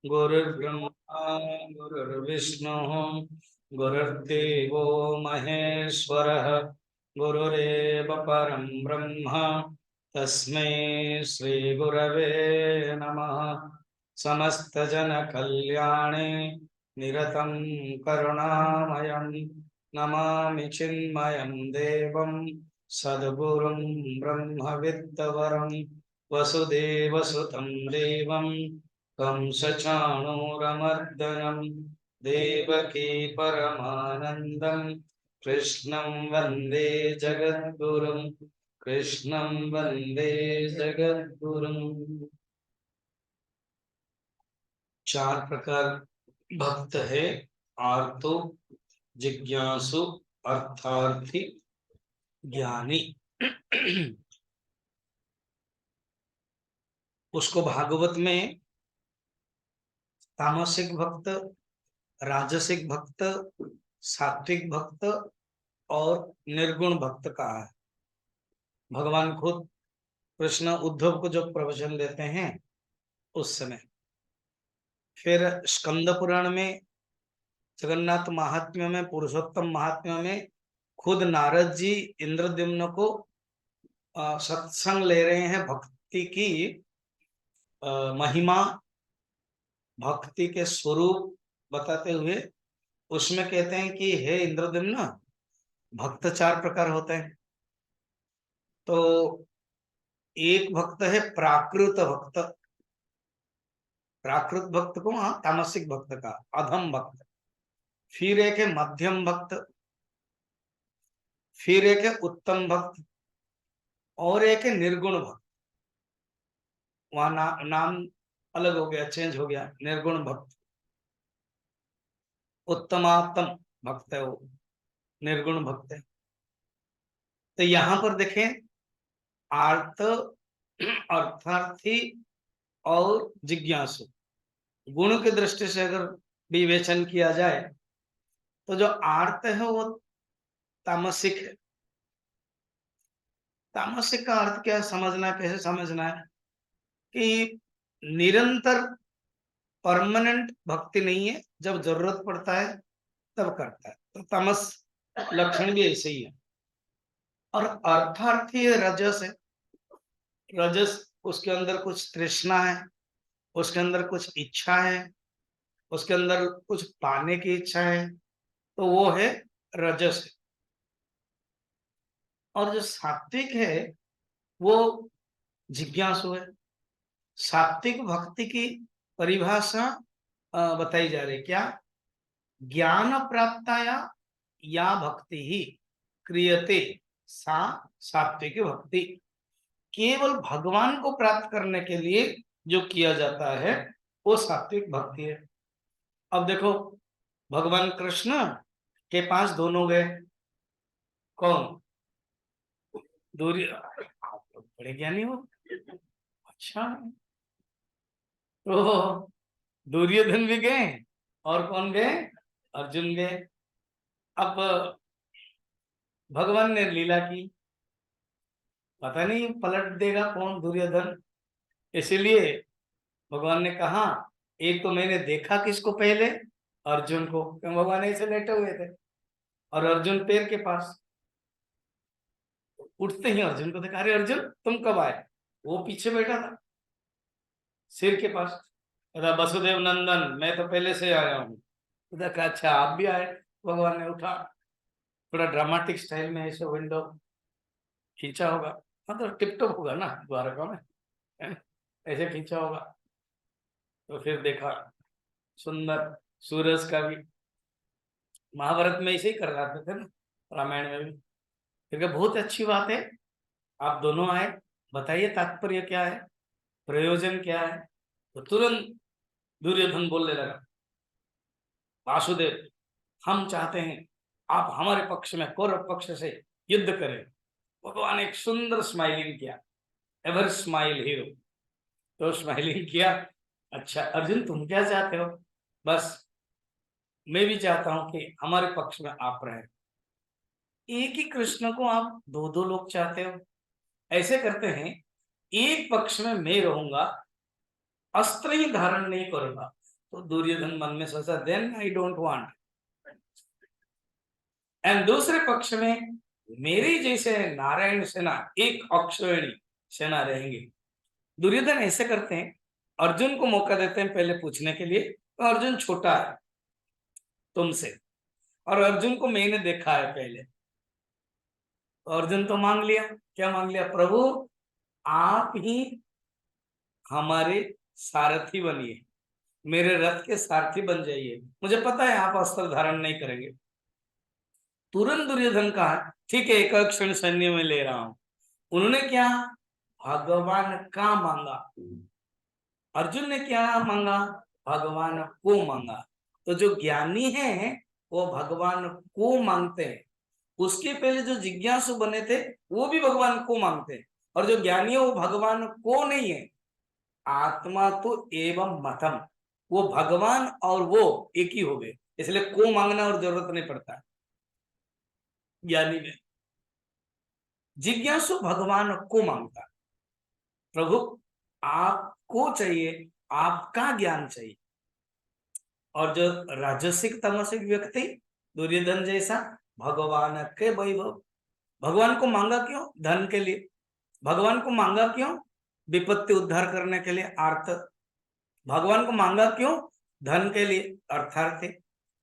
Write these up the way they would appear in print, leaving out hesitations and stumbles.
गुरुर्ब्रह्मा गुरुर्विष्णुः गुरुर्देवो महेश्वरः गुरुरेव परं ब्रह्म तस्मै श्री गुरवे नमः। समस्तजनकल्याणे निरतं करुणामयं नमामि चिन्मयं देवं सद्गुरुं ब्रह्मविद्वरं वसुदेवसुतं देवं कंसचाणूरमर्दनं देवकी परमानन्दं कृष्णं वन्दे जगद्गुरुं कृष्णं वन्दे जगद्गुरुं। चार प्रकार भक्त है, आर्तो, जिज्ञासु, अर्थार्थी, ज्ञानी। उसको भागवत में तामसिक भक्त, राजसिक भक्त, सात्विक भक्त और निर्गुण भक्त कहा है। भगवान खुद कृष्ण उद्धव को जब प्रवचन देते हैं उस समय, फिर स्कंद पुराण में, जगन्नाथ महात्म्य में, पुरुषोत्तम महात्म्य में खुद नारद जी इंद्रद्युम्न को सत्संग ले रहे हैं भक्ति की महिमा, भक्ति के स्वरूप बताते हुए उसमें कहते हैं कि हे इंद्रद्युम्न, भक्त चार प्रकार होते हैं। तो एक भक्त है प्राकृत भक्त, प्राकृत भक्त को तामसिक भक्त का अधम भक्त। फिर एक है मध्यम भक्त, फिर एक है उत्तम भक्त और एक है निर्गुण भक्त। वहां नाम अलग हो गया, चेंज हो गया। निर्गुण भक्त उत्तमात्म भक्त है, वो निर्गुण भक्त है। तो यहां पर देखें, आर्त, अर्थार्थी और जिज्ञासु, गुण की दृष्टि से अगर विवेचन किया जाए तो जो आर्त है वो तामसिक है। तामसिक का अर्थ क्या समझना है, कैसे समझना है कि निरंतर परमानेंट भक्ति नहीं है, जब जरूरत पड़ता है तब करता है। तो तामस लक्षण भी ऐसे ही है। और अर्थार्थी रजस है। रजस, उसके अंदर कुछ तृष्णा है, उसके अंदर कुछ इच्छा है, उसके अंदर कुछ पाने की इच्छा है, तो वो है रजस है। और जो सात्विक है वो जिज्ञासु है। सात्विक भक्ति की परिभाषा बताई जा रही, क्या? ज्ञान प्राप्ताया या भक्ति ही क्रियते सा सात्विक भक्ति। केवल भगवान को प्राप्त करने के लिए जो किया जाता है वो सात्विक भक्ति है। अब देखो, भगवान कृष्ण के पास दोनों गए। कौन? दूरी, आप लोग बड़े ज्ञानी हो। अच्छा, तो दुर्योधन भी गए और कौन गए? अर्जुन गए। अब भगवान ने लीला की, पता नहीं पलट देगा कौन दुर्योधन, इसीलिए भगवान ने कहा, एक तो मैंने देखा किसको पहले, अर्जुन को, क्यों भगवान ऐसे लेटे हुए थे और अर्जुन पैर के पास। उठते ही अर्जुन को देखा, अरे अर्जुन तुम कब आए? वो पीछे बैठा था सिर के पास। वसुदेव नंदन, मैं तो पहले से आया हूँ। देखा, अच्छा आप भी आए। भगवान ने उठा, थोड़ा ड्रामेटिक स्टाइल में ऐसे विंडो खींचा होगा, मतलब टिपटॉप होगा ना द्वारका में, ऐसे खींचा होगा। तो फिर देखा सुंदर सूरज का भी, महाभारत में ऐसे ही कर रहा थे ना, रामायण में भी। फिर बहुत अच्छी बात है, आप दोनों आए, बताइए तात्पर्य क्या है, प्रयोजन क्या है। तो तुरंत दुर्योधन बोलने लगा, वासुदेव हम चाहते हैं आप हमारे पक्ष में कौरव पक्ष से युद्ध करें। भगवान एक सुंदर स्माइलिंग किया, एवर स्माइल हीरो। तो स्माइलिंग किया, अच्छा अर्जुन तुम क्या चाहते हो? बस मैं भी चाहता हूं कि हमारे पक्ष में आप रहे। एक ही कृष्ण को आप दो दो लोग चाहते हो। ऐसे करते हैं, एक पक्ष में मैं रहूंगा, अस्त्र ही धारण नहीं करूंगा, तो दुर्योधन मन में सोचा then I don't want. And दूसरे पक्ष में मेरी जैसे नारायण सेना एक अक्षौहिणी सेना रहेंगे। दुर्योधन ऐसे करते हैं, अर्जुन को मौका देते हैं पहले पूछने के लिए, तो अर्जुन छोटा है तुमसे, और अर्जुन को मैंने देखा है पहले, तो अर्जुन तो मांग लिया। क्या मांग लिया? प्रभु आप ही हमारे सारथी बनिए, मेरे रथ के सारथी बन जाइए, मुझे पता है आप अस्त्र धारण नहीं करेंगे। तुरंत दुर्योधन कहा ठीक है, एक क्षण सैन्य में ले रहा हूं। उन्होंने क्या? भगवान का मांगा। अर्जुन ने क्या मांगा? भगवान को मांगा। तो जो ज्ञानी है वो भगवान को मांगते हैं, उसके पहले जो जिज्ञासु बने थे वो भी भगवान को मांगते हैं, और जो ज्ञानी है वो भगवान को नहीं है। आत्मा तो एवं मतम, वो भगवान और वो एक ही हो गए, इसलिए को मांगना और जरूरत नहीं पड़ता ज्ञानी में। जिज्ञासु भगवान को मांगता, प्रभु आपको चाहिए, आपका ज्ञान चाहिए। और जो राजसिक तमसिक व्यक्ति दुर्योधन जैसा, भगवान के वैभव। भगवान को मांगा क्यों? धन के लिए। भगवान को मांगा क्यों? विपत्ति उद्धार करने के लिए, अर्थ। भगवान को मांगा क्यों? धन के लिए, अर्थार्थी।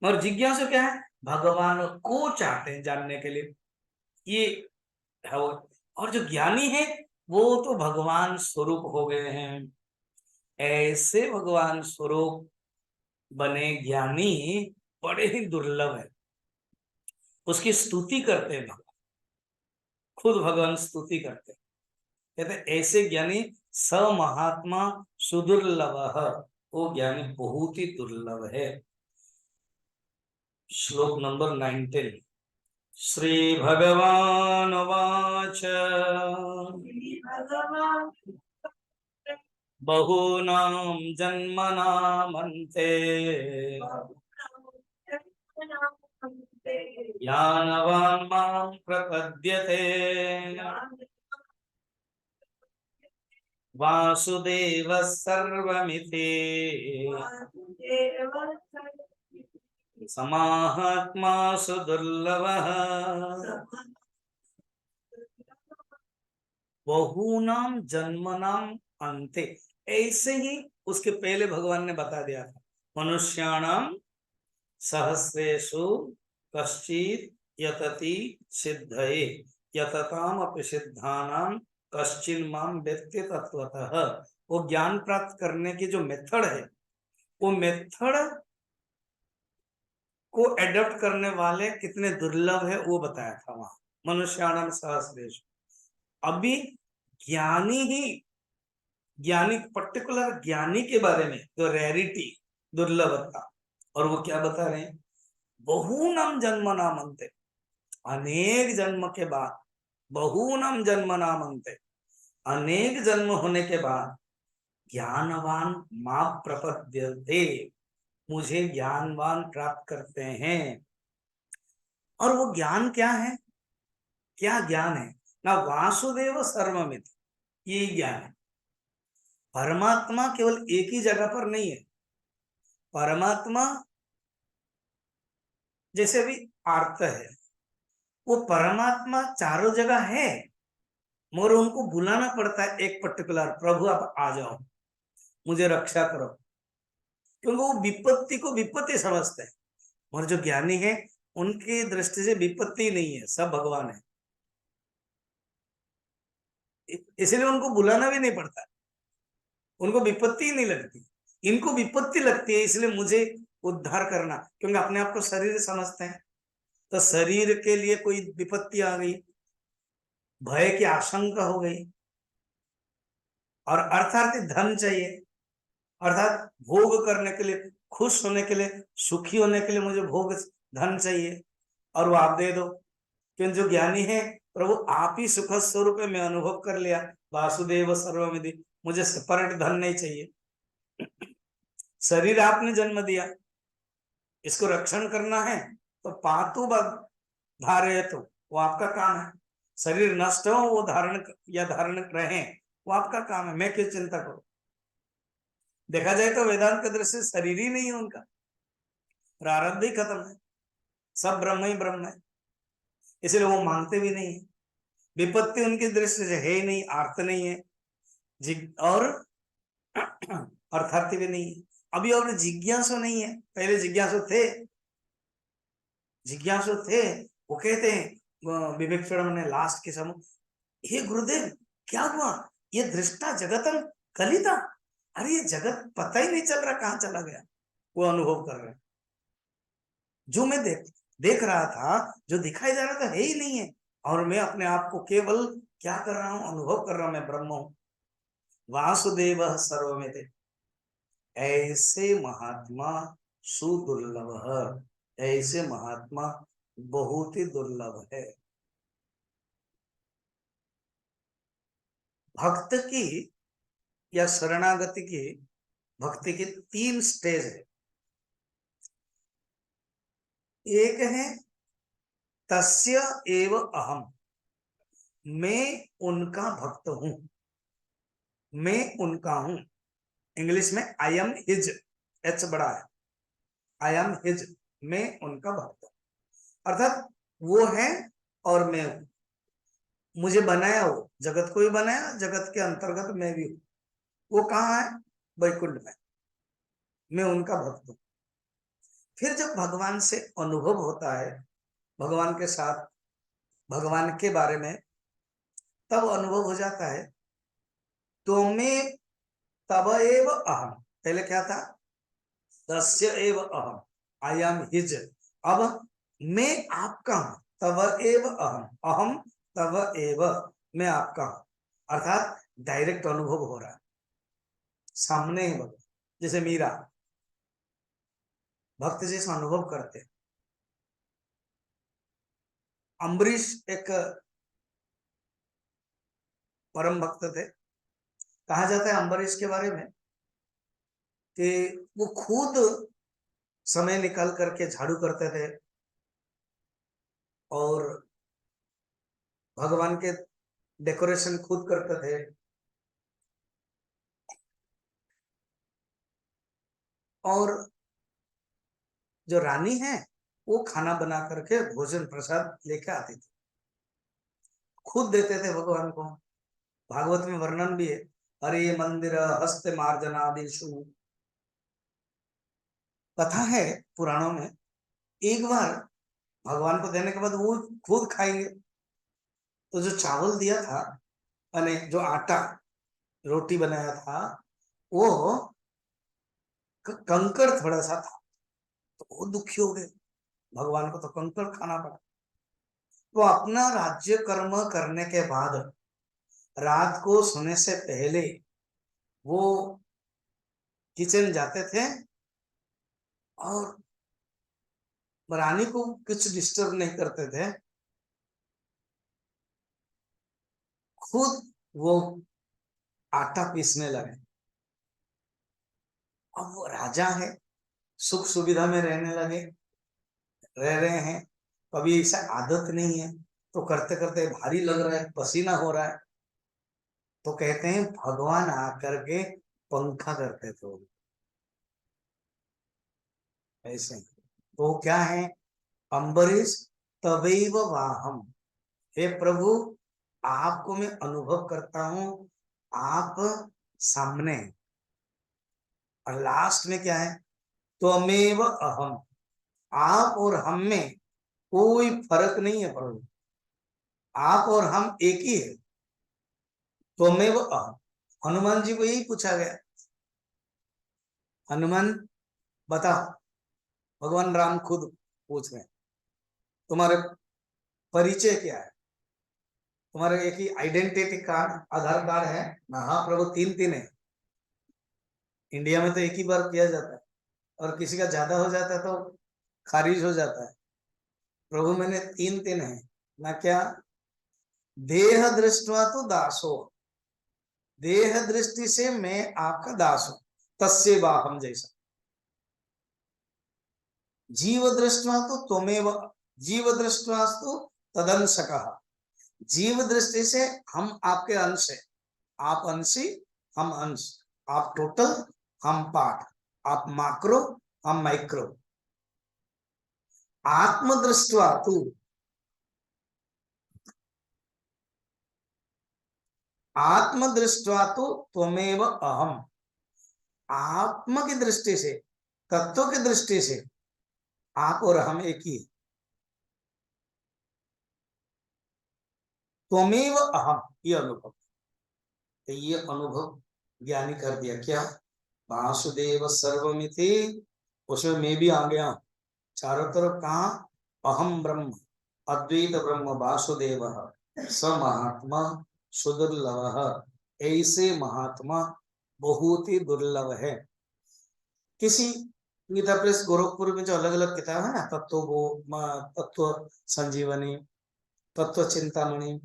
और जिज्ञासु क्या है? भगवान को चाहते हैं जानने के लिए, ये है वो। और जो ज्ञानी है वो तो भगवान स्वरूप हो गए हैं। ऐसे भगवान स्वरूप बने ज्ञानी बड़े ही दुर्लभ है। उसकी स्तुति करते हैं भगवान, खुद भगवान स्तुति करते हैं, कहते ऐसे ज्ञानी स महात्मा सुदुर्लभ, वो ज्ञानी बहुत ही दुर्लभ है। श्लोक नंबर 19। श्री भगवान वाच बहूनां जन्मनामन्ते ज्ञानवान् मां प्रपद्यते वासुदेवः सर्वमिति समाहात्मा सुदुर्लभः बहूनाम जन्मनाम अंते। ऐसे ही उसके पहले भगवान ने बता दिया था, मनुष्याणाम सहस्रेषु कश्चित् यतति सिद्धये यतताम अपि सिद्धानाम कश्चिन् माम वेत्ति तत्वतः। वो ज्ञान प्राप्त करने की जो मेथड है, वो मेथड को एडॉप्ट करने वाले कितने दुर्लभ है वो बताया था वहां, मनुष्याणाम सहस्रेषु। अभी ज्ञानी ही, ज्ञानी पर्टिकुलर ज्ञानी के बारे में जो रेयरिटी, दुर्लभता, और वो क्या बता रहे हैं? बहुनम जन्मनामन्ते, अनेक जन्म के बाद, बहुनम जन्मनामन्ते, अनेक जन्म होने के बाद ज्ञानवान मां प्रपद्यते, मुझे ज्ञानवान प्राप्त करते हैं। और वो ज्ञान क्या है? क्या ज्ञान है ना? वासुदेव सर्वमित, ये ज्ञान है। परमात्मा केवल एक ही जगह पर नहीं है। परमात्मा जैसे भी आर्त है, वो परमात्मा चारों जगह है, मगर उनको बुलाना पड़ता है एक पर्टिकुलर, प्रभु आप आ जाओ, मुझे रक्षा करो, क्योंकि वो विपत्ति को विपत्ति समझते हैं। और जो ज्ञानी है उनकी दृष्टि से विपत्ति नहीं है, सब भगवान है, इसलिए उनको बुलाना भी नहीं पड़ता, उनको विपत्ति ही नहीं लगती। इनको विपत्ति लगती है, इसलिए मुझे उद्धार करना, क्योंकि अपने आप को शरीर समझते हैं। तो शरीर के लिए कोई विपत्ति आ गई, भय की आशंका हो गई, और अर्थात धन चाहिए, अर्थात भोग करने के लिए, खुश होने के लिए, सुखी होने के लिए मुझे भोग धन चाहिए, और वो आप दे दो। क्योंकि जो ज्ञानी है, प्रभु आप ही सुख स्वरूप में अनुभव कर लिया, वासुदेव सर्वमिति, मुझे सेपरेट धन नहीं चाहिए। शरीर आपने जन्म दिया, इसको रक्षण करना है तो पातु धारे, तो वो आपका काम है। शरीर नष्ट हो वो धारण या धारण रहे, वो आपका काम है, मैं क्यों चिंता करूं। देखा जाए तो वेदांत की दृष्टि से शरीर ही नहीं है उनका, प्रारब्ध ही खत्म है, सब ब्रह्म ही ब्रह्म है, इसलिए वो मांगते भी नहीं है। विपत्ति उनकी दृष्टि से है ही नहीं, आर्त नहीं है, और अर्थार्थी भी नहीं है। अभी और जिज्ञासु नहीं है, पहले जिज्ञासु थे, जिज्ञासु थे। वो कहते हैं विवेक ने लास्ट के समय, हे गुरुदेव क्या हुआ, ये दृष्टा जगतम कलिता, अरे ये जगत पता ही नहीं चल रहा कहां चला गया। वो अनुभव कर रहे हैं, जो मैं देख रहा था, जो दिखाई जा रहा था है ही नहीं है, और मैं अपने आप को केवल क्या कर रहा हूं, अनुभव कर रहा हूं, मैं ब्रह्म हूं। वासुदेव सर्वमिति, ऐसे महात्मा सुदुर्लभ, ऐसे महात्मा बहुत ही दुर्लभ है। भक्त की या शरणागति की, भक्ति की 3 स्टेज है। एक है तस्य एव अहम, मैं उनका भक्त हूं, मैं उनका हूं। इंग्लिश में आई एम हिज, एच बड़ा है, आई एम हिज, मैं उनका भक्त हूं। अर्थात वो है और मैं हूं, मुझे बनाया, वो जगत को ही बनाया, जगत के अंतर्गत मैं भी हूं। वो कहाँ है, वैकुंठ में, मैं उनका भक्त हूं। फिर जब भगवान से अनुभव होता है, भगवान के साथ, भगवान के बारे में तब अनुभव हो जाता है, तो मैं तब एव अहम, पहले क्या था, तस्य एव अहम, आई एम हिज, अब मैं आपका हूं, तब एव अहम, अहम तब एव, मैं आपका हूं। अर्थात डायरेक्ट अनुभव हो रहा है, सामने ही भगवान, जैसे मीरा भक्त जैसा अनुभव करते। अम्बरीश एक परम भक्त थे। कहा जाता है अम्बरीश के बारे में कि वो खुद समय निकाल करके झाड़ू करते थे और भगवान के डेकोरेशन खुद करते थे, और जो रानी है वो खाना बना करके भोजन प्रसाद लेके आती थी, खुद देते थे भगवान को। भागवत में वर्णन भी है, हरे मंदिर हस्त मार्जनादिषु, कथा है पुराणों में। एक बार भगवान को देने के बाद वो खुद खाएंगे, तो जो चावल दिया था, यानी जो आटा रोटी बनाया था, वो कंकड़ थोड़ा सा था, तो वो दुखी हो गए, भगवान को तो कंकड़ खाना पड़ा। तो अपना राज्य कर्म करने के बाद रात को सोने से पहले वो किचन जाते थे और रानी को कुछ डिस्टर्ब नहीं करते थे, खुद वो आटा पीसने लगे। अब वो राजा है, सुख सुविधा में रहने लगे, रह रहे हैं, कभी ऐसा आदत नहीं है, तो करते करते भारी लग रहा है, पसीना हो रहा है, तो कहते हैं भगवान आकर के पंखा करते थे ऐसे। तो क्या है, अम्बरीश तवैव वाहम, हे प्रभु आपको मैं अनुभव करता हूं, आप सामने। और लास्ट में क्या है, त्वमेव अहम, आप और हम में कोई फर्क नहीं है प्रभु, आप और हम एक ही है, त्वमेव अहम। हनुमान जी को यही पूछा गया, हनुमान बताओ, भगवान राम खुद पूछ रहे हैं, तुम्हारे परिचय क्या है, तुम्हारे एक ही आइडेंटिटी कार्ड, आधार कार्ड है ना? हाँ प्रभु, 3 है। इंडिया में तो एक ही बार किया जाता है, और किसी का ज्यादा हो जाता है तो खारिज हो जाता है। प्रभु मैंने 3 है ना, क्या, देह दृष्टवा तो दासो, देह दृष्टि से मैं आपका दास हूं, तस्य वाहम जैसा, जीव दृष्टवा तो त्वमेव, जीव दृष्टवास्तु तदंशकः, जीव दृष्टि से हम आपके अंश है, आप अंशी हम अंश, आप टोटल हम पाठ, आप माक्रो हम माइक्रो। आत्मदृष्ट्वा तू, आत्मदृष्ट्वा तो त्वमेव अहम, आत्म की दृष्टि से, तत्व की दृष्टि से आप और हम एक ही। त्वमेव अहम, ये अनुभव, तो ये अनुभव ज्ञानी कर दिया। क्या? वासुदेव सर्वमिति, उसमें मैं भी आ गया। चारों तरफ कहा? अहम ब्रह्म, अद्वैत ब्रह्म वासुदेव स महात्मा सुदुर्लभ। ऐसे महात्मा बहुत ही दुर्लभ है। किसी गीता प्रेस गोरखपुर में जो अलग अलग किताब है ना, तत्व वो, तत्व संजीवनी, तत्व चिंतामणि,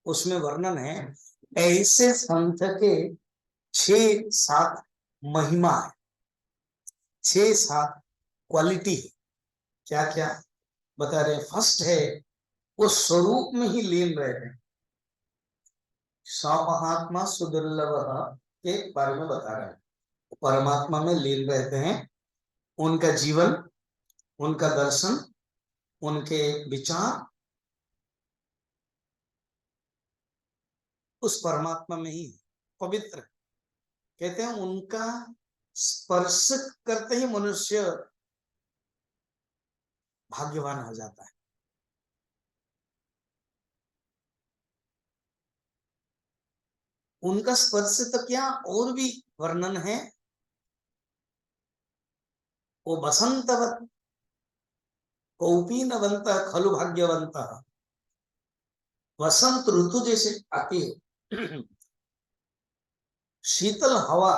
उसमें वर्णन है ऐसे संत के 6-7 महिमा है, 6-7 क्वालिटी है। क्या क्या बता रहे? फर्स्ट है वो स्वरूप में ही लीन रहते हैं। महात्मा सुदुर्लभ के बारे में बता रहे हैं, परमात्मा में लीन रहते हैं। उनका जीवन, उनका दर्शन, उनके विचार उस परमात्मा में ही पवित्र। कहते हैं उनका स्पर्श करते ही मनुष्य भाग्यवान हो जाता है। उनका स्पर्श तो क्या, और भी वर्णन है। वो बसंतवत कौपीनवंत खलु भाग्यवंत, वसंत ऋतु जैसे आती है, शीतल हवा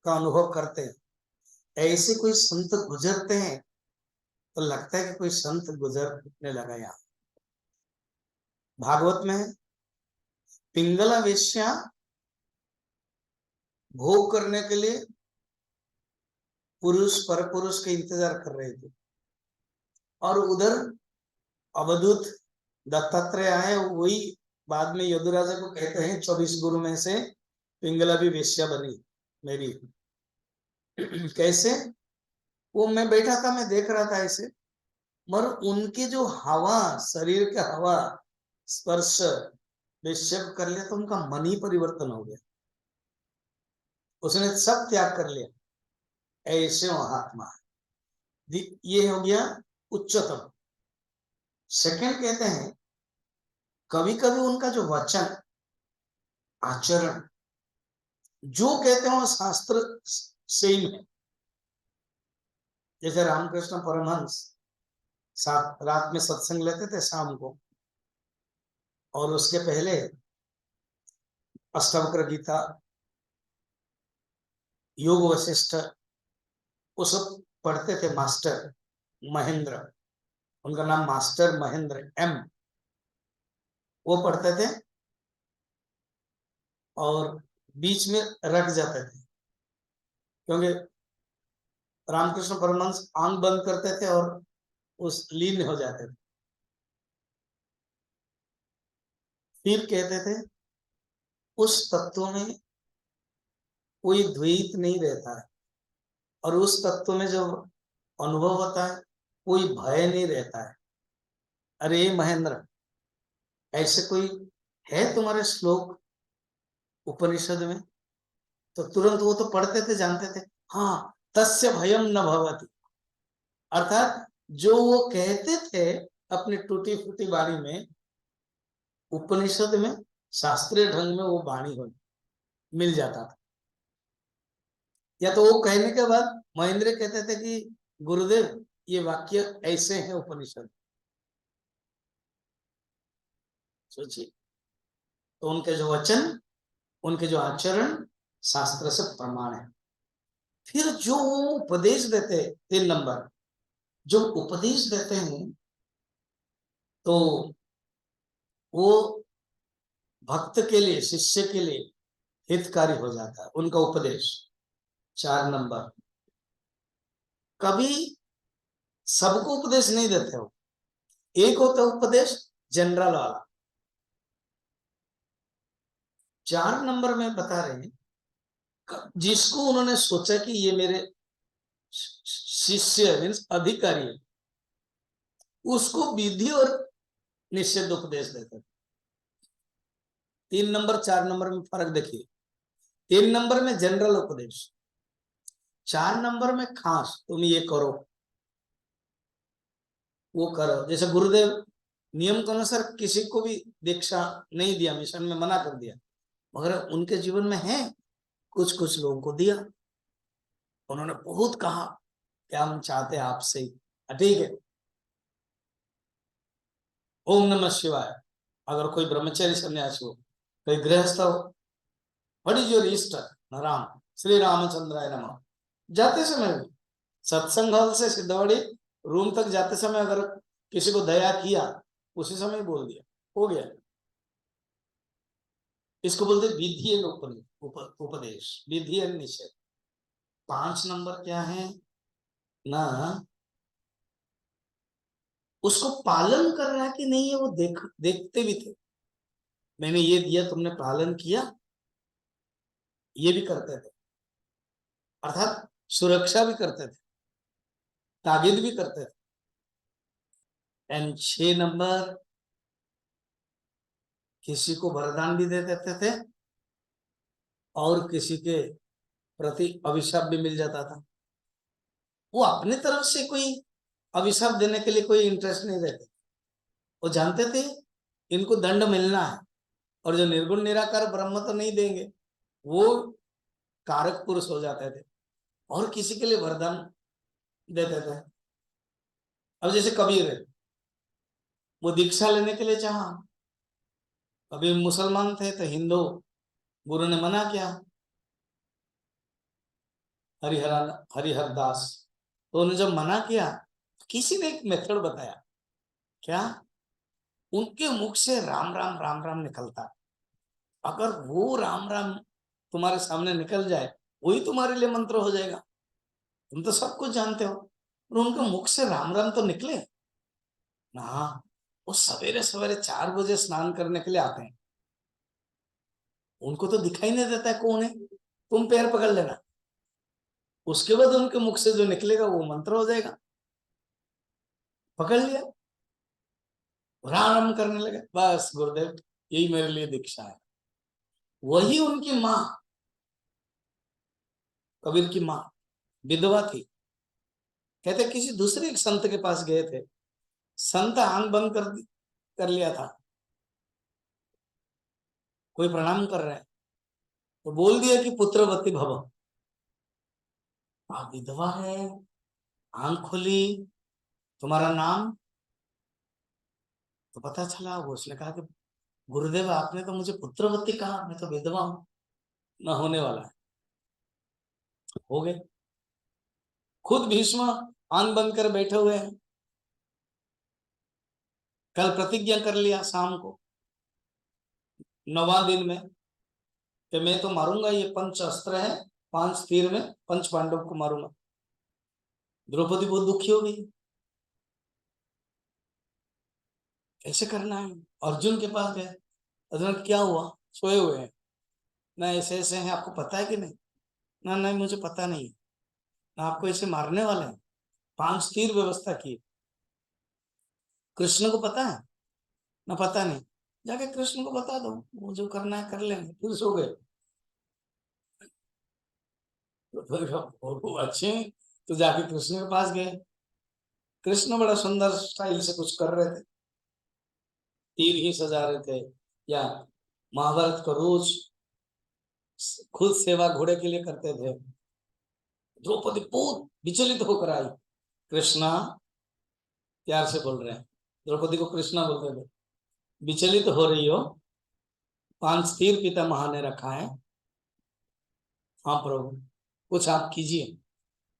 का अनुभव करते हैं, ऐसे कोई संत गुजरते हैं तो लगता है कि कोई संत गुजरने लगा। यहाँ भागवत में पिंगला वेश्या भोग करने के लिए पुरुष पर पुरुष के इंतजार कर रहे थे, और उधर अवधूत दत्तात्रेय आए। वही बाद में यदुराजा को कहते हैं 24 गुरु में से पिंगला भी वेश्या बनी मेरी। कैसे? वो मैं बैठा था, मैं देख रहा था ऐसे, मगर उनके जो हवा, शरीर के हवा स्पर्श निश्चय कर लिया तो उनका मन ही परिवर्तन हो गया, उसने सब त्याग कर लिया। ऐसे महात्मा है। ये हो गया उच्चतम। सेकंड कहते हैं कभी कभी उनका जो वचन, आचरण, जो कहते हैं वो शास्त्र से ही है। जैसे रामकृष्ण परमहंस रात में सत्संग लेते थे शाम को, और उसके पहले अष्टावक्र गीता, योग वशिष्ठ, वो सब पढ़ते थे। मास्टर महेंद्र, उनका नाम मास्टर महेंद्र एम, वो पढ़ते थे और बीच में रख जाते थे, क्योंकि रामकृष्ण परमहंस आंख बंद करते थे और उस लीन हो जाते थे। फिर कहते थे उस तत्व में कोई द्वैत नहीं रहता है, और उस तत्व में जो अनुभव होता है कोई भय नहीं रहता है। अरे महेंद्र, ऐसे कोई है तुम्हारे श्लोक उपनिषद में? तो तुरंत वो तो पढ़ते थे, जानते थे, हाँ तस्य भयम न भवति। अर्थात जो वो कहते थे अपनी टूटी फूटी वाणी में, उपनिषद में शास्त्रीय ढंग में वो वाणी हो मिल जाता था। या तो वो कहने के बाद महेंद्र कहते थे कि गुरुदेव ये वाक्य ऐसे हैं उपनिषद, सोचिए। तो उनके जो वचन, उनके जो आचरण शास्त्र से प्रमाण है। फिर जो उपदेश देते, 3 नंबर, जो उपदेश देते हैं तो वो भक्त के लिए, शिष्य के लिए हितकारी हो जाता है उनका उपदेश। 4 नंबर, कभी सबको उपदेश नहीं देते हो, एक होता उपदेश जनरल वाला। 4 नंबर में बता रहे हैं जिसको उन्होंने सोचा कि ये मेरे शिष्य मीन्स अधिकारी है, उसको विधि और निषेध उपदेश देते थे। 3 नंबर 4 नंबर में फर्क देखिए। 3 नंबर में जनरल उपदेश, 4 नंबर में खास, तुम ये करो वो करो। जैसे गुरुदेव नियम के अनुसार किसी को भी दीक्षा नहीं दिया, मिशन में मना कर दिया, मगर उनके जीवन में है कुछ कुछ लोगों को दिया। उन्होंने बहुत कहा कि हम चाहते हैं आपसे ही, ठीक है, ओम नमः शिवाय। अगर कोई ब्रह्मचारी सन्यासी हो, कोई गृहस्थ हो, व्हाट इज योर ईस्ट? राम, श्री रामचंद्राय नमः। जाते समय भी सत्संग हॉल से सिद्धवाड़ी रूम तक जाते समय अगर किसी को दया किया, उसी समय बोल दिया, हो गया। इसको बोलते विधि उपदेश, विधि और निषेध। 5 नंबर क्या है ना, उसको पालन कर रहा है कि नहीं है वो देखते भी थे। मैंने ये दिया, तुमने पालन किया, ये भी करते थे, अर्थात सुरक्षा भी करते थे, ताकीद भी करते थे। एंड 6 नंबर, किसी को वरदान भी दे देते थे और किसी के प्रति अभिशाप भी मिल जाता था। वो अपने तरफ से कोई अभिशाप देने के लिए कोई इंटरेस्ट नहीं रहते, वो जानते थे इनको दंड मिलना है, और जो निर्गुण निराकार ब्रह्म तो नहीं देंगे, वो कारक पुरुष हो जाते थे और किसी के लिए वरदान देते थे। अब जैसे कबीर है, वो दीक्षा लेने के लिए चाहा, कबीर मुसलमान थे तो हिंदू गुरु ने मना किया, हरिहर हरिहर दास, तो उन्हें जब मना किया, किसी ने एक मेथड बताया, क्या, उनके मुख से राम राम राम राम निकलता, अगर वो राम राम तुम्हारे सामने निकल जाए, वही तुम्हारे लिए मंत्र हो जाएगा, तुम तो सब कुछ जानते हो। और उनके मुख से राम राम तो निकले ना, वो सवेरे सवेरे 4 बजे स्नान करने के लिए आते हैं, उनको तो दिखाई नहीं देता है कौन है, तुम पैर पकड़ लेना, उसके बाद उनके मुख से जो निकलेगा वो मंत्र हो जाएगा। पकड़ लिया, राम करने लगे, बस गुरुदेव यही मेरे लिए दीक्षा है। वही उनकी माँ, कबीर की माँ विधवा थी। कहते किसी दूसरे एक संत के पास गए थे, संत आंख बंद कर लिया था, कोई प्रणाम कर रहा है, तो बोल दिया कि पुत्रवती भव। आप विधवा है, आंख खोली, तुम्हारा नाम? तो पता चला, वो उसने कहा कि गुरुदेव आपने तो मुझे पुत्रवती कहा, मैं तो विधवा हूं, न होने वाला है। हो गए, खुद भीष्म आंख बंद कर बैठे हुए हैं, कल प्रतिज्ञा कर लिया शाम को 9वां दिन में कि मैं तो मारूंगा, ये 5 अस्त्र है, 5 तीर में 5 पांडव को मारूंगा। द्रौपदी बहुत दुखी हो गई, कैसे करना है। अर्जुन के पास गए, अर्जुन क्या हुआ, सोए हुए हैं ना, ऐसे ऐसे हैं, आपको पता है कि नहीं? ना नहीं मुझे पता नहीं, ना आपको ऐसे मारने वाले हैं, 5 तीर व्यवस्था की। कृष्ण को पता है ना, पता नहीं, जाके कृष्ण को बता दो, वो जो करना है कर लेंगे। फिर सो गए। तो फिर वो अच्छे हैं, तो जाके कृष्ण के पास गए, कृष्ण बड़ा सुंदर स्टाइल से कुछ कर रहे थे, तीर ही सजा रहे थे, या महाभारत का रोज खुद सेवा घोड़े के लिए करते थे। द्रौपदी बहुत विचलित होकर आई, कृष्णा, प्यार से बोल रहे हैं, द्रौपदी को कृष्णा बोलते थे, विचलित हो रही हो, 5 तीर पितामह ने रखा है। हाँ प्रभु, कुछ आप कीजिए।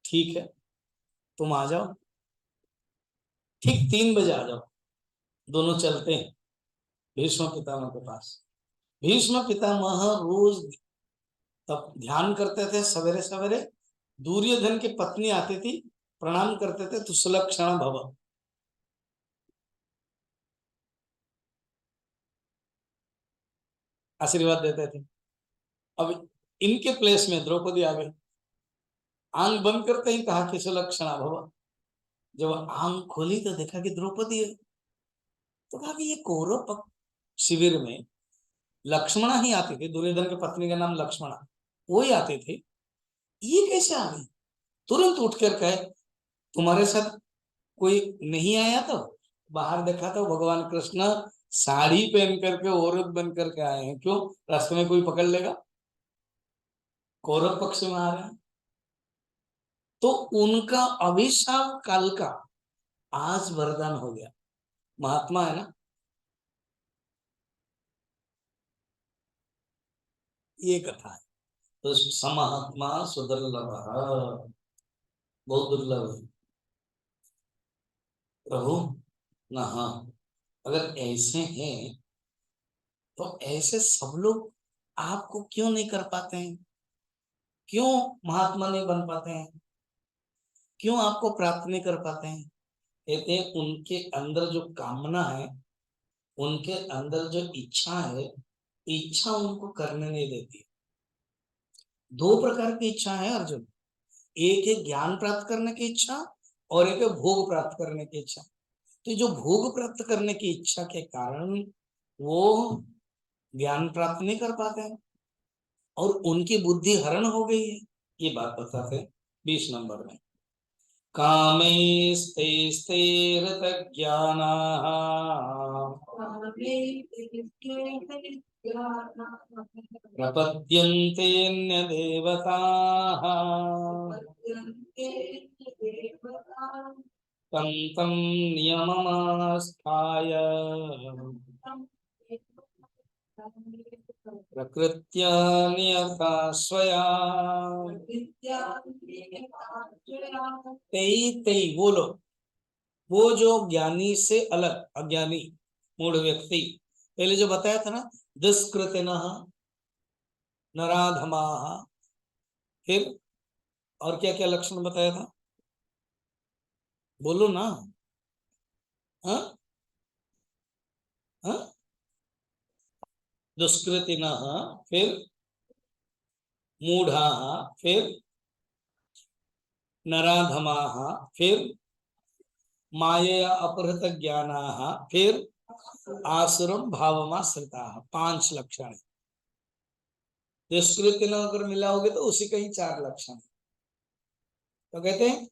ठीक है, तुम आ जाओ, ठीक 3 बजे आ जाओ, दोनों चलते हैं भीष्म पितामह के पास। भीष्म पितामह रोज तब ध्यान करते थे, सवेरे सवेरे दुर्योधन की पत्नी आती थी, प्रणाम करते थे, तो सुलक्षण भव, आशीर्वाद देते थे। अब इनके प्लेस में द्रौपदी आ गई। आंख बंद करते ही कहा कि सुलक्षणा भव। जब आंख खोली तो देखा कि द्रौपदी है। तो कहा कि ये कौरव शिविर में लक्ष्मणा ही आते थे, दुर्योधन की पत्नी का नाम लक्ष्मणा, वो ही आते थे, ये कैसे आ गई? तुरंत उठकर कहे तुम्हारे साथ कोई नहीं आया? तो बाहर देखा तो भगवान कृष्ण साड़ी पहन करके औरत बन करके आए हैं। क्यों? रास्ते में कोई पकड़ लेगा? कौरव पक्ष में आ रहे हैं। तो उनका अभिशाप काल का आज वरदान हो गया। महात्मा है ना, ये कथा है। तो समहात्मा सुदुर्लभ, बहुत दुर्लभ है प्रभु ना। हाँ, अगर ऐसे हैं तो ऐसे सब लोग आपको क्यों नहीं कर पाते हैं? क्यों महात्मा नहीं बन पाते हैं? क्यों आपको प्राप्त नहीं कर पाते हैं? कहते हैं उनके अंदर जो कामना है, उनके अंदर जो इच्छा है, इच्छा उनको करने नहीं देती। दो प्रकार की इच्छा है अर्जुन। एक है ज्ञान प्राप्त करने की इच्छा और एक है भोग प्राप्त करने की इच्छा। तो जो भोग प्राप्त करने की इच्छा के कारण वो ज्ञान प्राप्त नहीं कर पाते हैं और उनकी बुद्धि हरण हो गई है। ये बात बताते हैं 20 नंबर में। कामैस्तैस्तैरतज्ञानाः प्रपद्यन्तेऽन्यदेवताः तं तं नियममास्थाय प्रकृत्या नियता स्वया। तेई तेई बोलो, वो जो ज्ञानी से अलग अज्ञानी मूढ़ व्यक्ति, पहले जो बताया था ना, दुष्कृतिनः नराधमाः, फिर और क्या क्या लक्षण बताया था? बोलो ना। हाँ हाँ, दुष्कृतिनः, फिर मूढ़ाः, फिर नराधमाः, फिर मायया अपहृत ज्ञानाः, फिर आसुरम भावमाश्रिताः। 5 लक्षण है। दुष्कृतिनः अगर मिलाओगे तो उसी का ही 4 लक्षण है। तो कहते हैं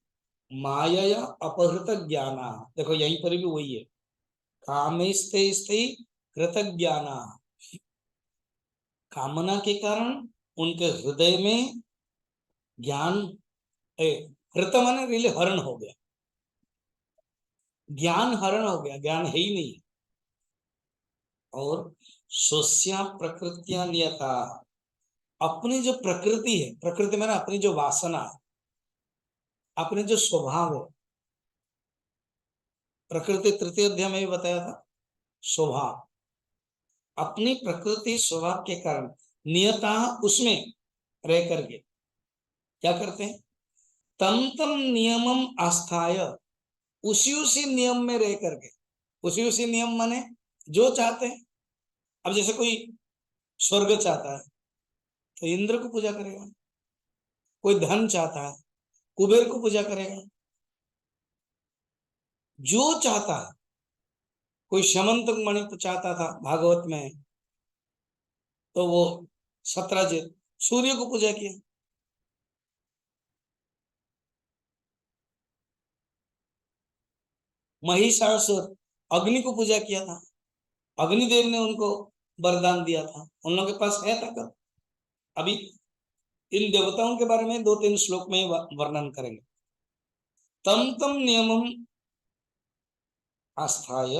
मायया अपहृत ज्ञाना, देखो यहीं पर भी वही है। कामेस्ते स्ते कृत ज्ञाना, कामना के कारण उनके हृदय में ज्ञान, हृत माने रिले हरण हो गया, ज्ञान हरण हो गया, ज्ञान है ही नहीं। और स्वस्या प्रकृतियां नियता, अपनी जो प्रकृति है, प्रकृति माने अपनी जो वासना है, अपने जो स्वभाव है, प्रकृति तृतीय अध्याय में भी बताया था, स्वभाव, अपनी प्रकृति स्वभाव के कारण नियता उसमें रह करके क्या करते हैं? तम तम नियमम आस्थाय, उसी उसी नियम में रह करके, उसी उसी नियम माने जो चाहते हैं। अब जैसे कोई स्वर्ग चाहता है तो इंद्र को पूजा करेगा, कोई धन चाहता है कुबेर को पूजा करेगा, जो चाहता है। कोई समंत मणि चाहता था भागवत में, तो वो सत्राजित सूर्य को पूजा किया। महिषासुर अग्नि को पूजा किया था, अग्निदेव ने उनको वरदान दिया था, उन लोगों के पास है ताकत। अभी इन देवताओं के बारे में 2-3 श्लोक में वर्णन करेंगे। तम तम नियमम आस्थाय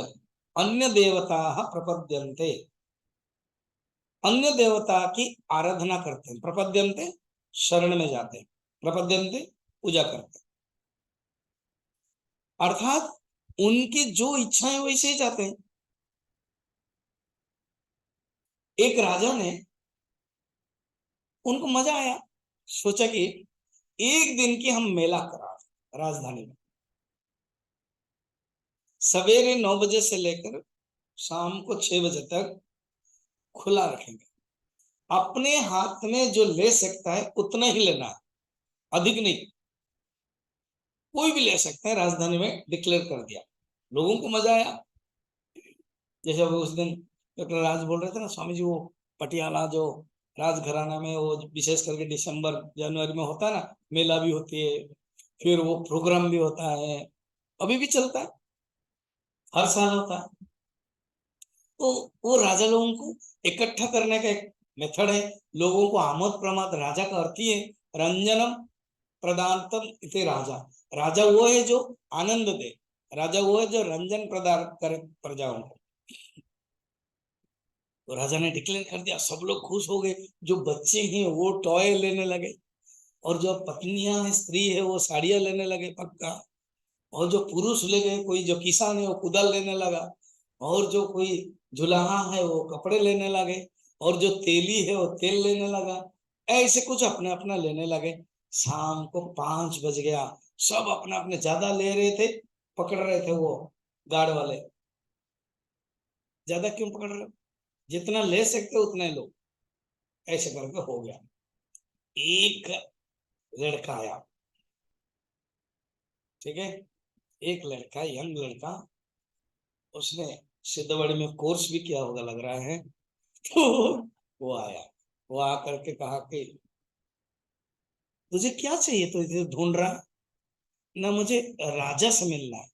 अन्य देवता प्रपद्यन्ते, अन्य देवता की आराधना करते हैं। प्रपद्यन्ते शरण में जाते हैं, प्रपद्यन्ते पूजा करते हैं, अर्थात उनकी जो इच्छाएं वैसे ही जाते हैं। एक राजा ने, उनको मजा आया, सोचा कि एक दिन की हम मेला करा राजधानी में, सवेरे 9 बजे से लेकर शाम को 6 बजे तक खुला रखेंगे। अपने हाथ में जो ले सकता है उतना ही लेना है, अधिक नहीं। कोई भी ले सकता है, राजधानी में डिक्लेयर कर दिया, लोगों को मजा आया। जैसे वो उस दिन डॉक्टर राज बोल रहे थे ना, स्वामी जी, वो पटियाला जो राजघराना में वो विशेष करके दिसंबर जनवरी में होता है ना, मेला भी होती है, फिर वो प्रोग्राम भी होता है, अभी भी चलता है, हर साल होता है। तो वो राजा लोगों को इकट्ठा करने का एक मेथड है। लोगों को आमोद प्रमोद, राजा का अर्थ ही है रंजनम प्रदानतम इति राजा। राजा वो है जो आनंद दे, राजा वो है जो रंजन प्रदान करे प्रजाओं को। तो राजा ने डिक्लेयर कर दिया, सब लोग खुश हो गए। जो बच्चे हैं वो टॉय लेने लगे, और जो पत्नियां हैं, स्त्री है, वो साड़ियां लेने लगे पक्का। और जो पुरुष ले गए, कोई जो किसान है वो कुदाल लेने लगा, और जो कोई जुलाहा है वो कपड़े लेने लगे, और जो तेली है वो तेल लेने लगा। ऐसे कुछ अपने अपना लेने लगे। शाम को 5 बज गया, सब अपना अपने ज्यादा ले रहे थे, पकड़ रहे थे वो गार्ड वाले। ज्यादा क्यों पकड़ रहे हो, जितना ले सकते उतने लो। ऐसे करके हो गया। एक लड़का आया, ठीक है, एक लड़का, यंग लड़का, उसने सिद्धवाड़ी में कोर्स भी किया होगा लग रहा है। तो वो आया, वो आकर के कहा कि तुझे क्या चाहिए, तो इसे ढूंढ रहा है ना, मुझे राजा से मिलना है।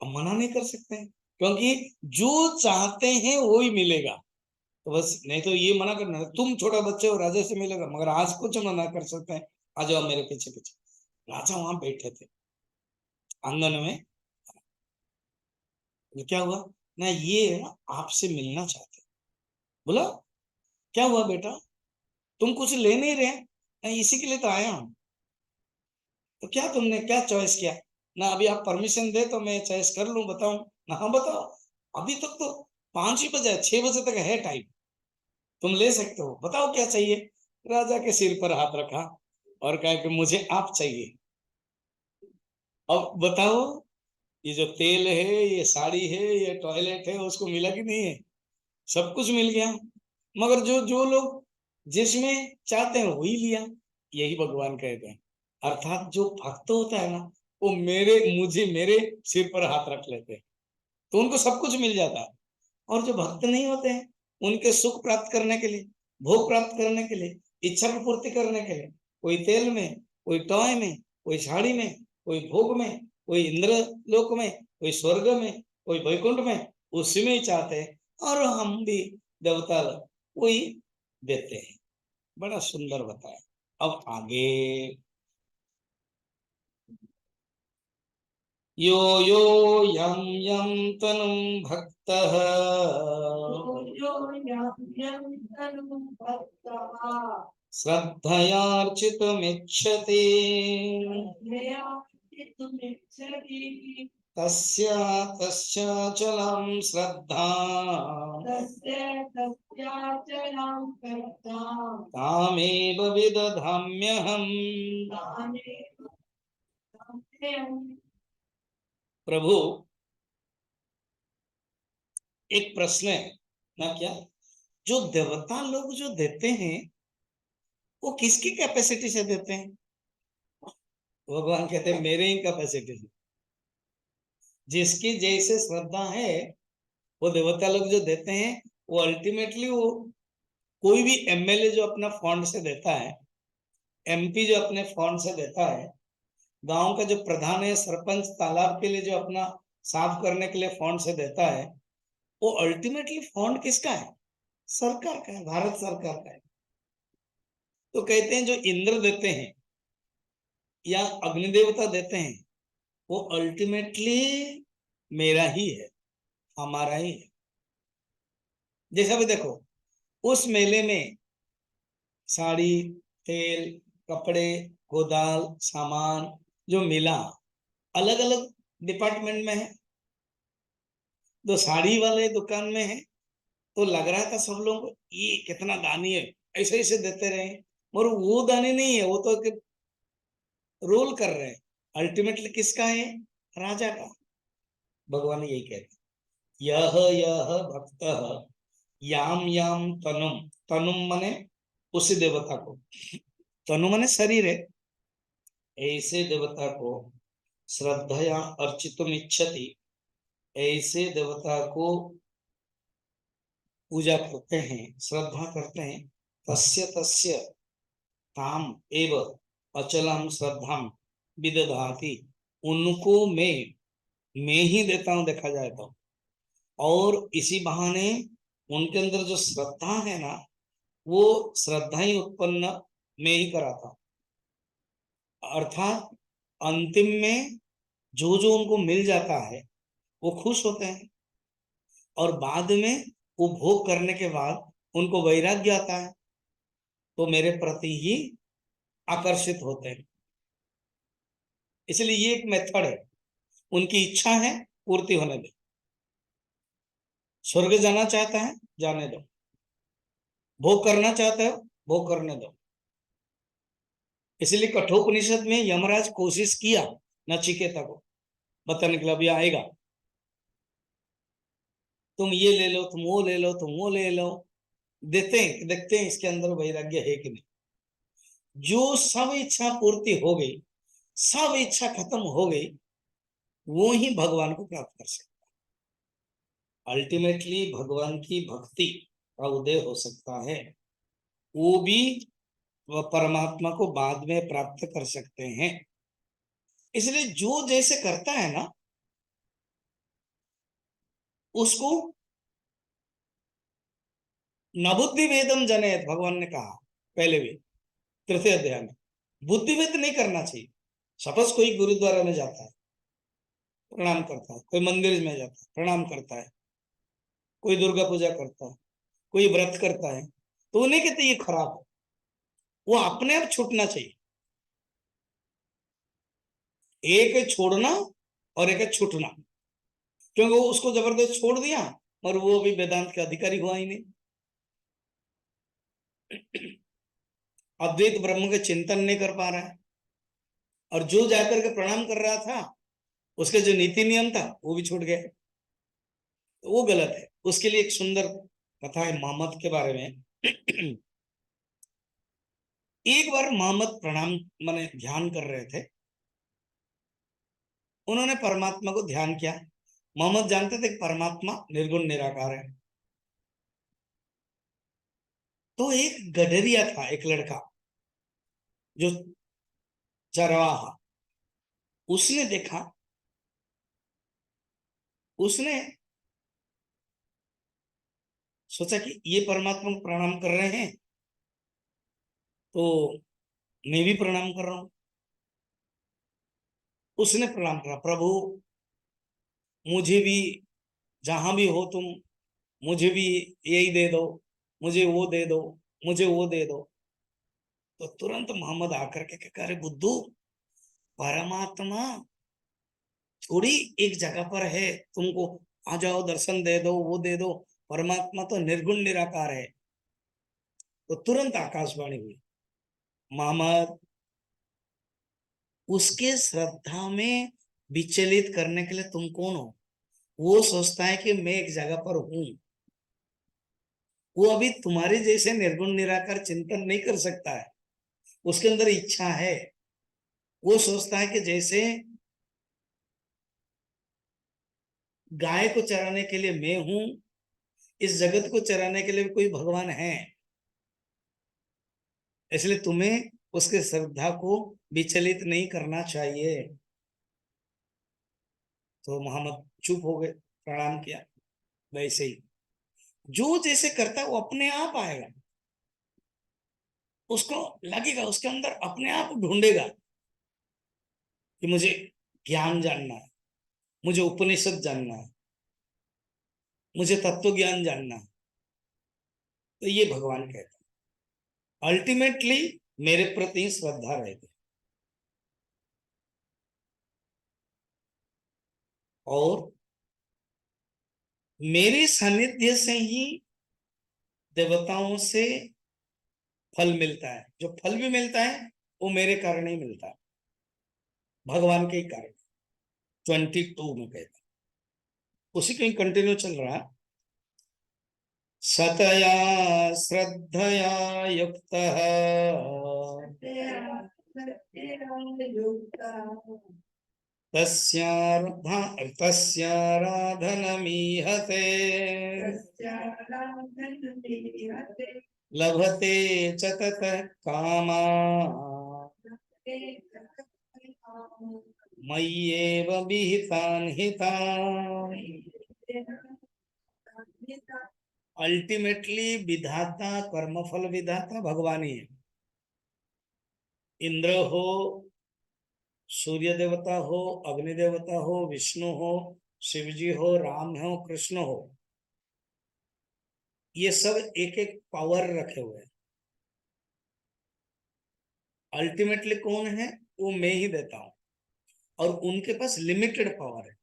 अब मना नहीं कर सकते हैं, क्योंकि जो चाहते हैं वो ही मिलेगा। तो बस, नहीं तो ये मना करना, तुम छोटा बच्चे हो, राजा से मिलेगा, मगर आज कुछ मना कर सकते हैं, आ जाओ मेरे पीछे पीछे। राजा वहां बैठे थे आंगन में। क्या हुआ ना, ये आपसे मिलना चाहते। बोला, क्या हुआ बेटा, तुम कुछ ले नहीं रहे? नहीं, इसी के लिए तो आया हूँ। तो क्या तुमने क्या चॉइस किया ना, अभी आप परमिशन दे तो मैं चॉइस कर लूं, बताऊं ना? हाँ बताओ, अभी तक तो 5 ही बजे, 6 बजे तक है टाइम, तुम ले सकते हो, बताओ क्या चाहिए। राजा के सिर पर हाथ रखा और कहा कि मुझे आप चाहिए। अब बताओ, ये जो तेल है, ये साड़ी है, ये टॉयलेट है, उसको मिला कि नहीं है? सब कुछ मिल गया। मगर जो जो लोग जिसमें चाहते हैं वही लिया। यही भगवान कहते हैं, अर्थात जो भक्त होता है ना, वो मुझे मेरे सिर पर हाथ रख लेते हैं, तो उनको सब कुछ मिल जाता है। और जो भक्त नहीं होते हैं, उनके सुख प्राप्त करने के लिए, भोग प्राप्त करने के लिए, इच्छा की पूर्ति करने के लिए, कोई तेल में, कोई टॉय में, कोई साड़ी में, कोई भोग में, कोई इंद्र लोक में, कोई स्वर्ग में, कोई वैकुंठ में, उसी में ही चाहते हैं। और हम भी देवता वही देते हैं। बड़ा सुंदर बताया। अब आगे, यो यो यम यम तनुम भक्तः श्रद्धयार्चितुमिच्छति तस्य तस्याचलं श्रद्धा तामेव विदधाम्यहम्। प्रभु, एक प्रश्न है ना, क्या जो देवता लोग जो देते हैं वो किसकी कैपेसिटी से देते हैं? भगवान कहते हैं मेरे ही कैपेसिटी से। जिसकी जैसे श्रद्धा है, वो देवता लोग जो देते हैं, वो अल्टीमेटली वो कोई भी एमएलए जो अपना फंड से देता है, एमपी जो अपने फंड से देता है, गांव का जो प्रधान है, सरपंच तालाब के लिए जो अपना साफ करने के लिए फंड से देता है, वो अल्टीमेटली फंड किसका है? सरकार का है, भारत सरकार का है। तो कहते हैं जो इंद्र देते हैं या अग्निदेवता देते हैं, वो अल्टीमेटली मेरा ही है, हमारा ही है। जैसा भी देखो, उस मेले में साड़ी, तेल, कपड़े, गोदाल, सामान जो मिला, अलग अलग डिपार्टमेंट में है। तो साड़ी वाले दुकान में है, तो लग रहा था सब लोगों को ये कितना दानी है, ऐसे ऐसे देते रहे। मगर वो दानी नहीं है, वो तो रोल कर रहे हैं। अल्टीमेटली किसका है? राजा का। भगवान यही कहते, यह यह भक्त याम याम तनुम तनुम मने उसी देवता को, तनु मने शरीर है, ऐसे देवता को श्रद्धया अर्चितुम इच्छति, ऐसे देवता को पूजा करते हैं, श्रद्धा करते हैं। तस्य तस्य ताम एव अचलम श्रद्धाम विदधाति, उनको मैं ही देता हूं देखा जाए तो, और इसी बहाने उनके अंदर जो श्रद्धा है ना, वो श्रद्धा ही उत्पन्न मैं ही कराता हूं। अर्थात अंतिम में जो जो उनको मिल जाता है वो खुश होते हैं, और बाद में वो भोग करने के बाद उनको वैराग्य आता है, तो मेरे प्रति ही आकर्षित होते हैं। इसलिए ये एक मेथड है, उनकी इच्छा है पूर्ति होने दो, स्वर्ग जाना चाहता है जाने दो, भोग करना चाहते हो भोग करने दो। इसलिए कठोपनिषद में यमराज कोशिश किया नचिकेता को बताने के लिए, अभी आएगा, तुम ये ले लो, तुम वो ले लो, तुम वो ले लो, देते हैं, देखते हैं इसके अंदर वैराग्य है कि नहीं। जो सब इच्छा पूर्ति हो गई, सब इच्छा खत्म हो गई, वो ही भगवान को प्राप्त कर सकता। अल्टीमेटली भगवान की भक्ति का उदय हो सकता है, वो भी वह परमात्मा को बाद में प्राप्त कर सकते हैं। इसलिए जो जैसे करता है ना, उसको न बुद्धि भेदम जनेत, भगवान ने कहा पहले भी तृतीय अध्याय में, बुद्धि भेद नहीं करना चाहिए। सपोज कोई गुरुद्वारा में जाता है प्रणाम करता है, कोई मंदिर में जाता है प्रणाम करता है, कोई दुर्गा पूजा करता है, कोई व्रत करता है, तो उन्हें कहते ये खराब है, वो अपने आप छूटना चाहिए। एक है छोड़ना और एक है छूटना, क्योंकि वो उसको जबरदस्त छोड़ दिया और वो अभी वेदांत के अधिकारी हुआ ही नहीं, अद्वैत ब्रह्म के चिंतन नहीं कर पा रहा है, और जो जाकर के प्रणाम कर रहा था उसके जो नीति नियम था वो भी छूट गया, तो वो गलत है। उसके लिए एक सुंदर कथा है मोहम्मद के बारे में। एक बार मोहम्मद प्रणाम माने ध्यान कर रहे थे, उन्होंने परमात्मा को ध्यान किया। मोहम्मद जानते थे कि परमात्मा निर्गुण निराकार है। तो एक गडरिया था, एक लड़का जो चरवाहा, उसने देखा, उसने सोचा कि ये परमात्मा को प्रणाम कर रहे हैं तो मैं भी प्रणाम कर रहा हूं। उसने प्रणाम करा, प्रभु मुझे भी, जहां भी हो तुम, मुझे भी यही दे दो, मुझे वो दे दो, मुझे वो दे दो। तो तुरंत मोहम्मद आकर के कह, अरे बुद्धू, परमात्मा थोड़ी एक जगह पर है, तुमको आ जाओ दर्शन दे दो, वो दे दो, परमात्मा तो निर्गुण निराकार है। तो तुरंत आकाशवाणी हुई, मोहम्मद, उसके श्रद्धा में विचलित करने के लिए तुम कौन हो? वो सोचता है कि मैं एक जगह पर हूं, वो अभी तुम्हारे जैसे निर्गुण निराकार चिंतन नहीं कर सकता है, उसके अंदर इच्छा है। वो सोचता है कि जैसे गाय को चराने के लिए मैं हूं, इस जगत को चराने के लिए भी कोई भगवान है, इसलिए तुम्हें उसके श्रद्धा को विचलित नहीं करना चाहिए। तो मोहम्मद चुप हो गए, प्रणाम किया। वैसे ही जो जैसे करता है वो अपने आप आएगा, उसको लगेगा, उसके अंदर अपने आप ढूंढेगा कि मुझे ज्ञान जानना है, मुझे उपनिषद जानना है, मुझे तत्व ज्ञान जानना है। तो ये भगवान कहता है अल्टीमेटली मेरे प्रति श्रद्धा रहेगी, और मेरे सानिध्य से ही देवताओं से फल मिलता है। जो फल भी मिलता है वो मेरे कारण ही मिलता है, भगवान के ही कारण। 22 में कहता, उसी कहीं कंटिन्यू चल रहा है। सतया श्रद्धया युक्तः तस्याराधनमीहते लभते च ततः कामान् मय्येव विहितान् हितान्। अल्टीमेटली विधाता, कर्मफल विधाता भगवान ही है। इंद्र हो, सूर्य देवता हो, अग्नि देवता हो, विष्णु हो, शिव जी हो, राम हो, कृष्ण हो, ये सब एक एक पावर रखे हुए हैं। अल्टीमेटली कौन है? वो मैं ही देता हूं, और उनके पास लिमिटेड पावर है।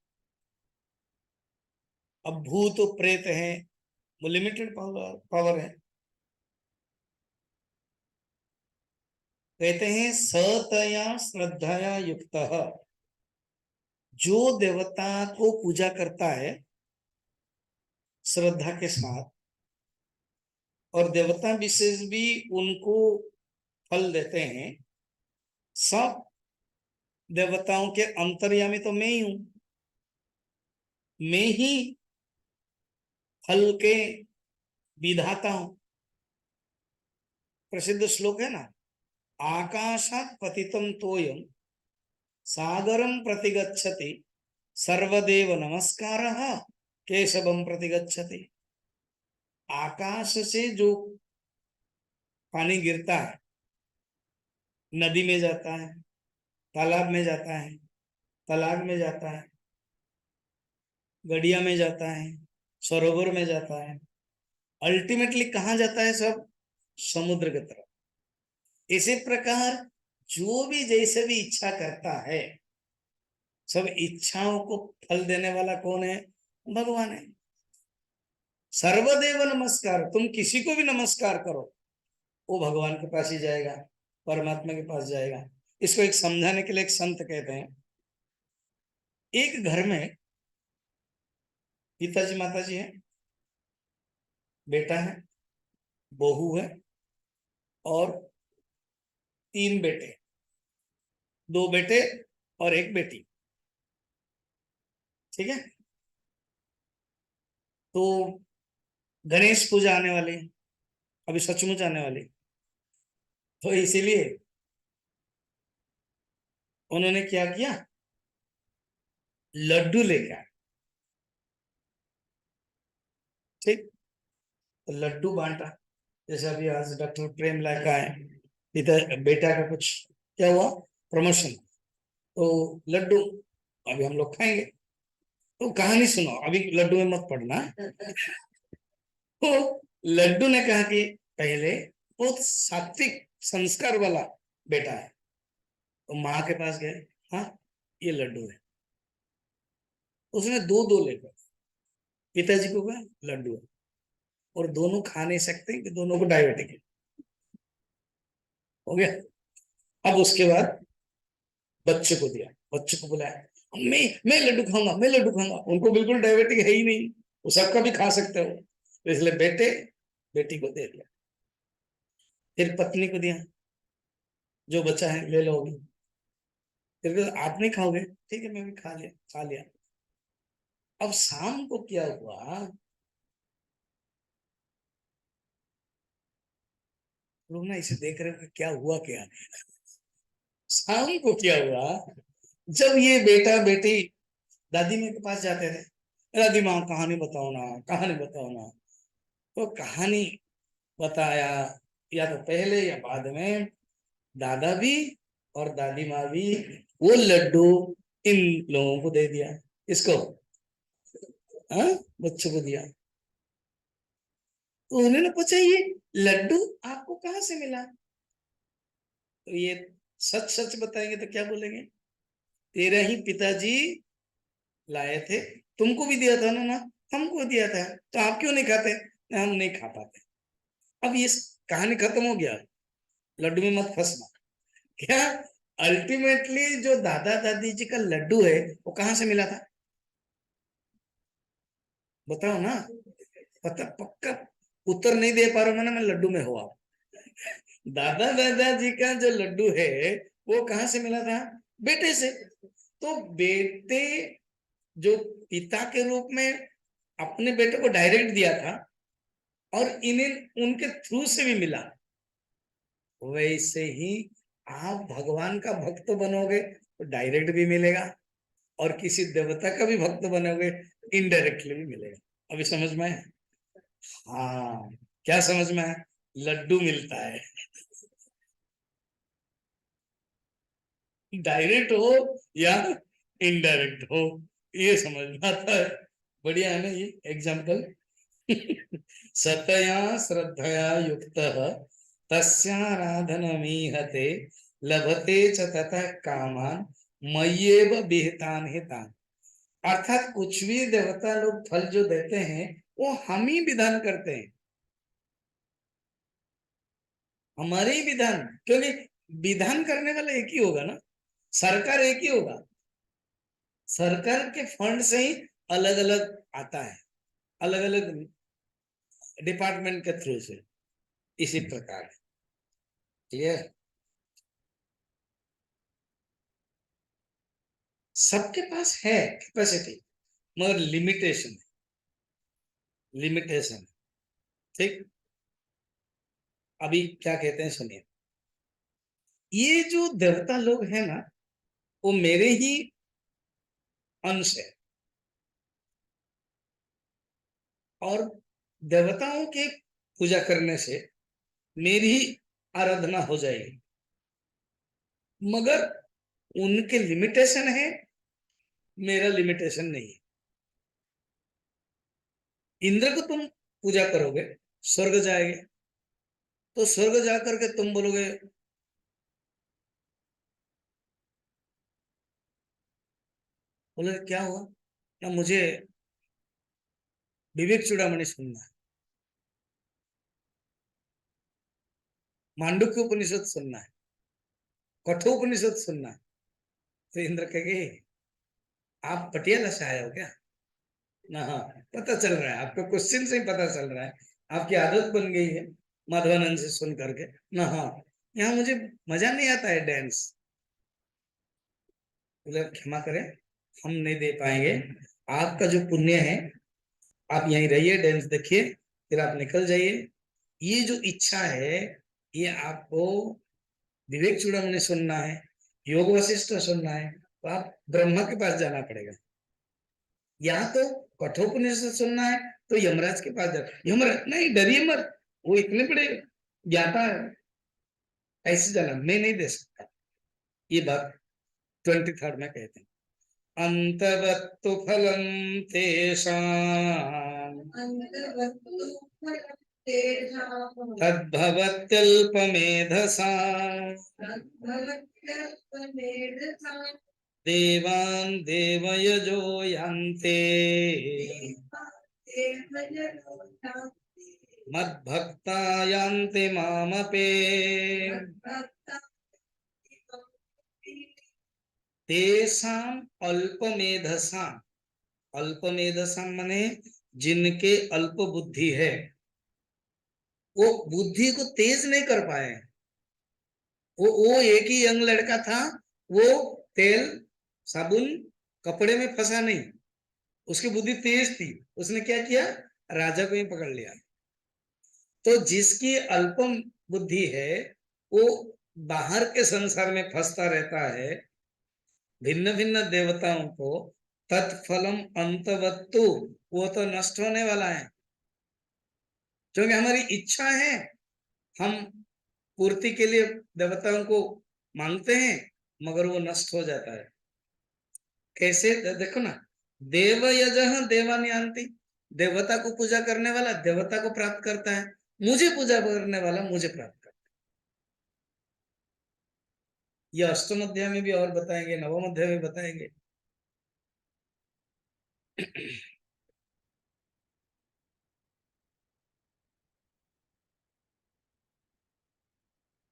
अब भूत प्रेत है, वो लिमिटेड पावर है। कहते हैं सतया श्रद्धया युक्त, जो देवता को पूजा करता है श्रद्धा के साथ, और देवता विशेष भी उनको फल देते हैं। सब देवताओं के अंतर्यामी तो मैं ही हूं, मैं ही फल के विधाता हूं। प्रसिद्ध श्लोक है ना, आकाशात् पतितं तोयं सागरं प्रतिगच्छति सर्वदेव नमस्कारः केशवं प्रतिगच्छति। आकाश से जो पानी गिरता है, नदी में जाता है, तालाब में जाता है, तालाब में जाता है, गड़िया में जाता है, सरोवर में जाता है, अल्टीमेटली कहाँ जाता है? सब समुद्र की तरफ। इसी प्रकार जो भी जैसे भी इच्छा करता है, सब इच्छाओं को फल देने वाला कौन है? भगवान है। सर्वदेव नमस्कार, तुम किसी को भी नमस्कार करो, वो भगवान के पास ही जाएगा, परमात्मा के पास जाएगा। इसको एक समझाने के लिए एक संत कहते हैं, एक घर में पिताजी माताजी है, बेटा है, बहू है, और तीन बेटे, दो बेटे और एक बेटी। ठीक है। तो गणेश पूजा आने वाली है, अभी सचमुच आने वाली, तो इसीलिए उन्होंने क्या किया, लड्डू लेकर आए। ठीक, तो लड्डू बांटा। जैसे अभी आज डॉक्टर प्रेम लाल का है, इधर बेटा का कुछ क्या हुआ, प्रमोशन, तो लड्डू अभी हम लोग खाएंगे। तो कहानी सुनो, अभी लड्डू में मत पड़ना। तो लड्डू ने कहा कि पहले बहुत सात्विक संस्कार वाला बेटा है, तो माँ के पास गए, हाँ ये लड्डू है। उसने दो दो लेकर पिताजी को कहा लड्डू है, और दोनों खा नहीं सकते कि दोनों को डायबिटिक है। हो गया। अब उसके बाद बच्चे को दिया, बच्चे को बुलाया, मैं लड्डू खाऊंगा, मैं लड्डू खाऊंगा। उनको बिल्कुल डायबिटिक है ही नहीं, वो सबका भी खा सकते हो, तो इसलिए बेटे बेटी को दे दिया। फिर पत्नी को दिया, जो बच्चा है ले लो अभी। फिर आप नहीं खाओगे, ठीक है मैं भी खा लिया, खा लिया। अब शाम को क्या हुआ, लोग ना इसे देख रहे क्या हुआ क्या। शाम को क्या हुआ, जब ये बेटा बेटी दादी माँ के पास जाते थे, दादी माँ कहानी बताओ ना, कहानी बताओ ना, तो कहानी बताया, या तो पहले या बाद में दादा भी और दादी माँ भी वो लड्डू इन लोगों को दे दिया। इसको, हाँ, बच्चों को दिया। तो उन्होंने पूछा ये लड्डू आपको कहाँ से मिला? तो ये सच सच बताएंगे तो क्या बोलेंगे, तेरे ही पिताजी लाए थे, तुमको भी दिया था ना, हमको दिया था, तो आप क्यों नहीं खाते? हम नहीं खा पाते। अब ये कहानी खत्म हो गया, लड्डू में मत फंसना। क्या अल्टीमेटली जो दादा दादी जी का लड्डू है वो कहाँ से मिला था? बताओ ना, पता पक्का उत्तर नहीं दे पा रहा हूं, मैं लड्डू में हुआ। दादा दादाजी का जो लड्डू है वो कहां से मिला था? बेटे से। तो बेटे जो पिता के रूप में अपने बेटे को डायरेक्ट दिया था और इन्हें उनके थ्रू से भी मिला, वैसे ही आप भगवान का भक्त बनोगे तो डायरेक्ट भी मिलेगा, और किसी देवता का भी भक्त बनोगे इनडायरेक्टली भी मिलेगा। अभी समझ में आया? हाँ, क्या समझ में आया? लड्डू मिलता है, डायरेक्ट हो या इनडायरेक्ट हो, ये समझ में आता है। बढ़िया है ना ये एग्जाम्पल। सतया श्रद्धया युक्त तस्याराधनमीहते लभते च ततः कामान मय्येव विहितान हितान। अर्थात कुछ भी देवता लोग फल जो देते हैं वो हम ही विधान करते हैं, हमारे ही विधान, क्योंकि विधान करने वाला एक ही होगा ना, सरकार एक ही होगा, सरकार के फंड से ही अलग अलग आता है, अलग अलग डिपार्टमेंट के थ्रू से, इसी प्रकार। क्लियर? सबके पास है कैपेसिटी, मगर लिमिटेशन, लिमिटेशन। ठीक, अभी क्या कहते हैं सुनिए। ये जो देवता लोग हैं ना, वो मेरे ही अंश है, और देवताओं के पूजा करने से मेरी ही आराधना हो जाएगी, मगर उनके लिमिटेशन है, मेरा लिमिटेशन नहीं है। इंद्र को तुम पूजा करोगे, स्वर्ग जाएंगे, तो स्वर्ग जाकर के तुम बोलोगे, बोले क्या हुआ ना, मुझे विवेक चूड़ामणि सुनना है, मांडुक्य उपनिषद सुनना है, कठोपनिषद सुनना है। तो इंद्र कहेंगे, आप पटियाला से आए हो क्या ना? हाँ, पता चल रहा है, आपका क्वेश्चन से ही पता चल रहा है, आपकी आदत बन गई है माधवानंद से सुन करके ना। हाँ, यहाँ मुझे मजा नहीं आता है डांस। बोले क्षमा करें, हम नहीं दे पाएंगे, आपका जो पुण्य है, आप यहीं रहिए, डांस देखिए, फिर आप निकल जाइए। ये जो इच्छा है, ये आपको विवेक चूड़ामणि सुनना है, योग वशिष्ठ सुनना है, तो आप ब्रह्मा के पास जाना पड़ेगा। यहाँ तो कठोपनिषद सुनना है तो यमराज के पास जाना। यमराज नहीं, डरिए मत, वो इतने बड़े ज्ञाता है, ऐसे जाना मैं नहीं दे सकता। ये बात 23rd में कहते हैं, अंतवत्तु फलम तेषाम् तद्भवत्यल्पमेधसाम् देवान् देवयजो यान्ते मद्भक्ता यान्ति मामपे तेषाम् अल्पमेधसाम्। अल्पमेधसाम् माने जिनके अल्प बुद्धि है, वो बुद्धि को तेज नहीं कर पाए। वो एक ही यंग लड़का था, वो तेल साबुन कपड़े में फंसा नहीं, उसकी बुद्धि तेज थी, उसने क्या किया, राजा को ही पकड़ लिया। तो जिसकी अल्पम बुद्धि है, वो बाहर के संसार में फंसता रहता है, भिन्न भिन्न देवताओं को, तत्फलम अंतवत्तु, वो तो नष्ट होने वाला है, क्योंकि हमारी इच्छा है, हम पूर्ति के लिए देवताओं को मांगते हैं, मगर वो नष्ट हो जाता है। कैसे? देखो ना, देव यजह देवान्यांति, देवता को पूजा करने वाला देवता को प्राप्त करता है, मुझे पूजा करने वाला मुझे प्राप्त करता है। ये अष्टम अध्याय में भी और बताएंगे, नवम अध्याय में बताएंगे।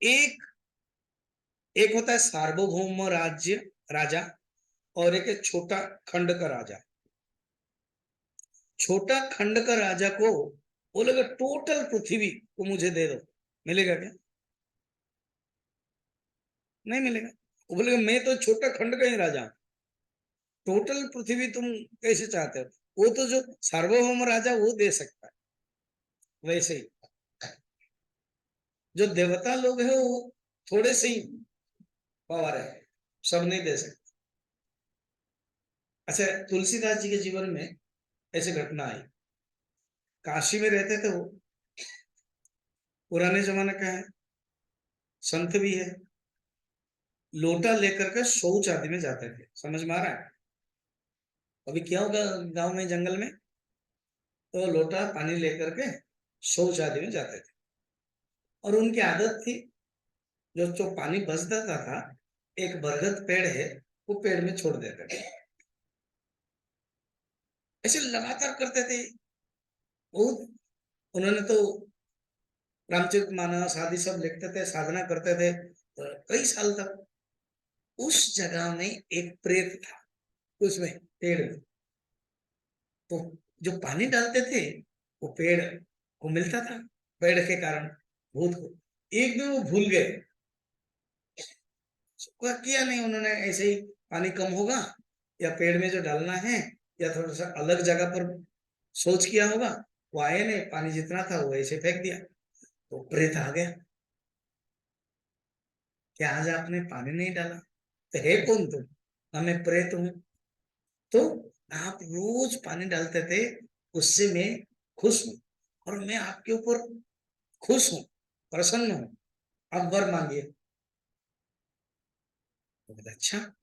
एक एक होता है सार्वभौम राज्य राजा, और एक है छोटा खंड का राजा। छोटा खंड का राजा को बोलेगा टोटल पृथ्वी को मुझे दे दो, मिलेगा क्या? नहीं मिलेगा। वो बोलेगा मैं तो छोटा खंड का ही राजा हूं, टोटल पृथ्वी तुम कैसे चाहते हो? वो तो जो सार्वभौम राजा वो दे सकता है। वैसे ही जो देवता लोग हैं वो थोड़े से ही पावर है, सब नहीं दे सकते। अच्छा, तुलसीदास जी के जीवन में ऐसी घटना आई। काशी में रहते थे वो, पुराने जमाने का है, संत भी है। लोटा लेकर के शौच आदि में जाते थे, समझ में आ रहा है? अभी क्या होगा गांव में जंगल में, तो लोटा पानी लेकर के शौच आदि में जाते थे। और उनकी आदत थी, जो जो पानी बच जाता था, एक बरगद पेड़ है, वो पेड़ में छोड़ देते थे। ऐसे लगातार करते थे बहुत। उन्होंने तो रामचरित मानस आदि सब लिखते थे, साधना करते थे कई साल तक। उस जगह में एक प्रेत था, उसमें पेड़ में। तो जो पानी डालते थे वो पेड़ को मिलता था, पेड़ के कारण भूत को। एक दिन वो भूल गए, किया नहीं उन्होंने, ऐसे ही पानी कम होगा या पेड़ में जो डालना है, या थोड़ा सा अलग जगह पर सोच किया होगा। वो आए नहीं, पानी जितना था वो ऐसे फेंक दिया। तो प्रेत आ गया, कि आज आपने पानी नहीं डाला, तो है कौन तुम? हमें प्रेत हूं। तो आप रोज पानी डालते थे, उससे मैं खुश हूं, और मैं आपके ऊपर खुश हूं, प्रसन्न हूं, आप वर मांगिए। तो बोला, अच्छा